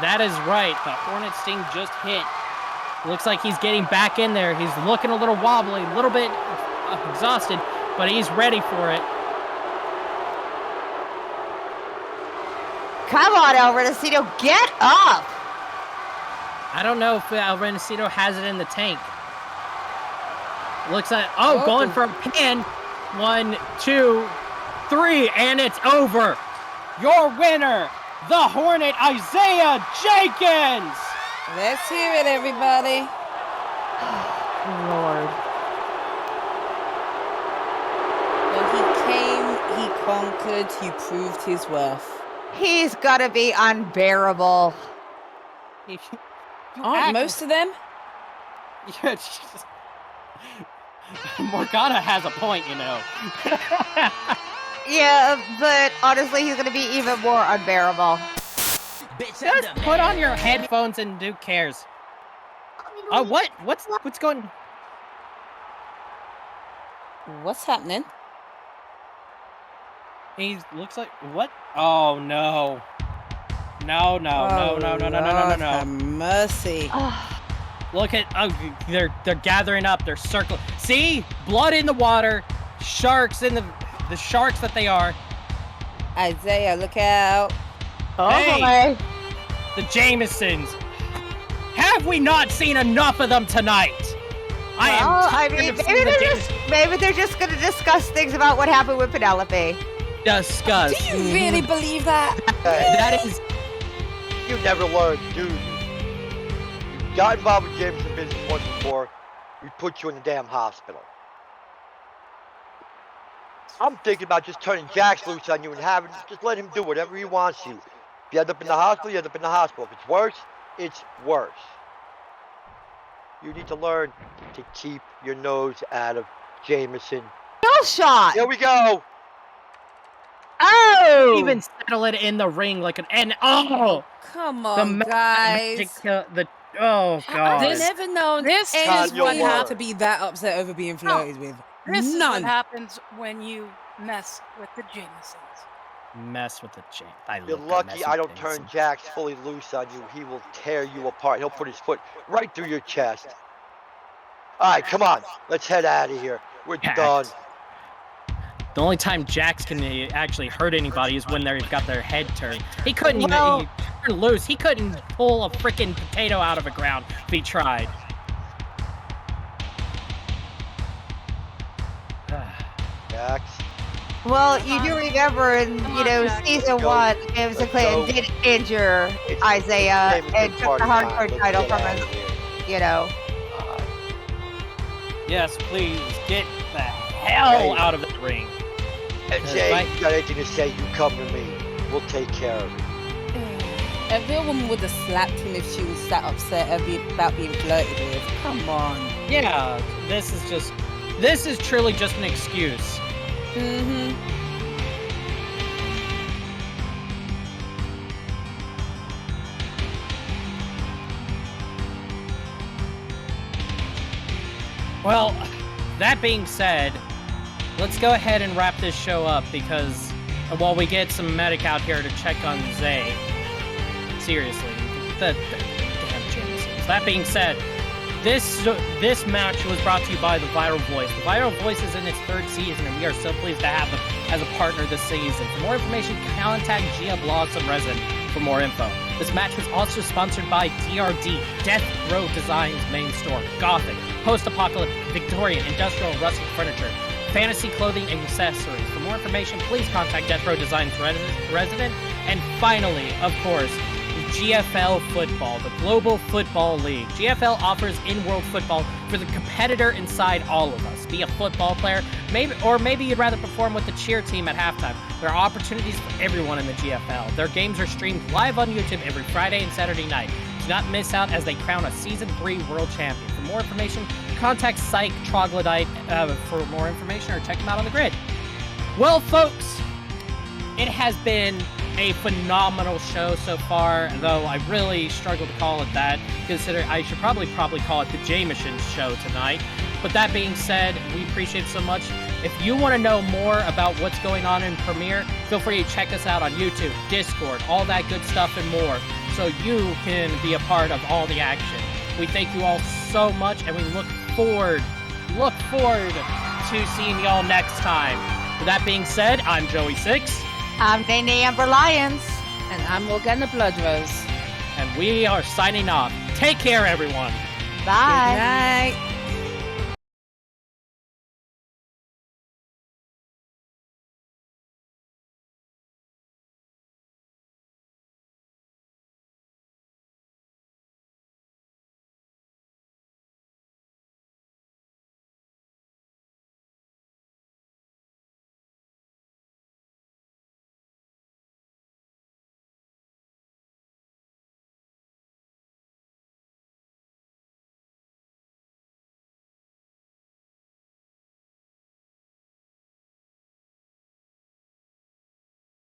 That is right. The Hornet Sting just hit. Looks like he's getting back in there. He's looking a little wobbly, a little bit exhausted, but he's ready for it. Come on, El Renacito. Get up. I don't know if El Renacito has it in the tank. Looks like going for a pin. 1, 2, 3, and it's over. Your winner, the Hornet Isaiah Jenkins. Let's hear it, everybody. Lord. When he came, he conquered, he proved his worth. He's gotta be unbearable. Aren't most of them? Yeah, Morgana has a point, you know. Yeah, but honestly, he's gonna be even more unbearable. Just put on your headphones and who cares? Oh, what's going? What's happening? He looks like what? Oh no! No! Have mercy. Look at they're gathering up. They're circling. See, blood in the water, sharks in the sharks that they are. Isaiah, look out! Oh Hey! boy. The Jamesons. Have we not seen enough of them tonight? Maybe they're just gonna discuss things about what happened with Penelope. Discuss. Do you really believe that? That is. You never learn, do you? You got involved with Jameson business once before. We put you in the damn hospital. I'm thinking about just turning Jax loose on you and just let him do whatever he wants to. If you end up in the hospital, you end up in the hospital. If it's worse, it's worse. You need to learn to keep your nose out of Jameson. No shot. Here we go. Oh! Even settle it in the ring like Come on, guys. Oh god. I've never known anyone to be that upset over being flirted with. This is None. what happens when you mess with the Jamesons. Mess with the James. You're lucky I don't turn Jax fully loose on you. He will tear you apart. He'll put his foot right through your chest. All right, come on. Let's head out of here. We're done. The only time Jax can actually hurt anybody is when they've got their head turned. He couldn't even turn loose. He couldn't pull a freaking potato out of the ground if he tried. Jax. Well, you do remember in season 1, Jameson Clayton did injure Isaiah and took the hardcore title from him. Yes, please get the hell out of the ring. And Jay, you got anything to say, you come to me. We'll take care of it. A real woman would have slapped him if she was that upset about being flirted with. Come on. Yeah, this is truly just an excuse. Mm-hmm. Well, that being said, let's go ahead and wrap this show up because while we get some medic out here to check on Zay. Seriously, the damn Jamesons. That being said, this match was brought to you by the Viral Voice. The Viral Voice is in its 3rd season, and we are so pleased to have them as a partner this season. For more information, contact Gia Blossom Resin for more info. This match was also sponsored by DRD, Death Row Designs main store, Gothic, post-apocalyptic, Victorian, industrial, rustic furniture, fantasy clothing and accessories. For more information, please contact Death Row Designs resident. And finally, of course, GFL Football, the Global Football League. GFL offers in-world football for the competitor inside all of us. Be a football player, maybe you'd rather perform with the cheer team at halftime. There are opportunities for everyone in the GFL. Their games are streamed live on YouTube every Friday and Saturday night. Do not miss out as they crown a Season 3 World Champion. For more information, contact Psych Troglodyte for more information or check them out on the grid. Well, folks, it has been a phenomenal show so far, though I really struggle to call it that, considering I should probably call it the Jameson show tonight. But that being said, we appreciate it so much. If you want to know more about what's going on in Premiere, feel free to check us out on YouTube, Discord, all that good stuff and more, so you can be a part of all the action. We thank you all so much, and we look forward to seeing y'all next time. With that being said, I'm Joey Six. I'm Dana Amber Lyons. And I'm Morgana Bloodrose. And we are signing off. Take care, everyone. Bye. Good night.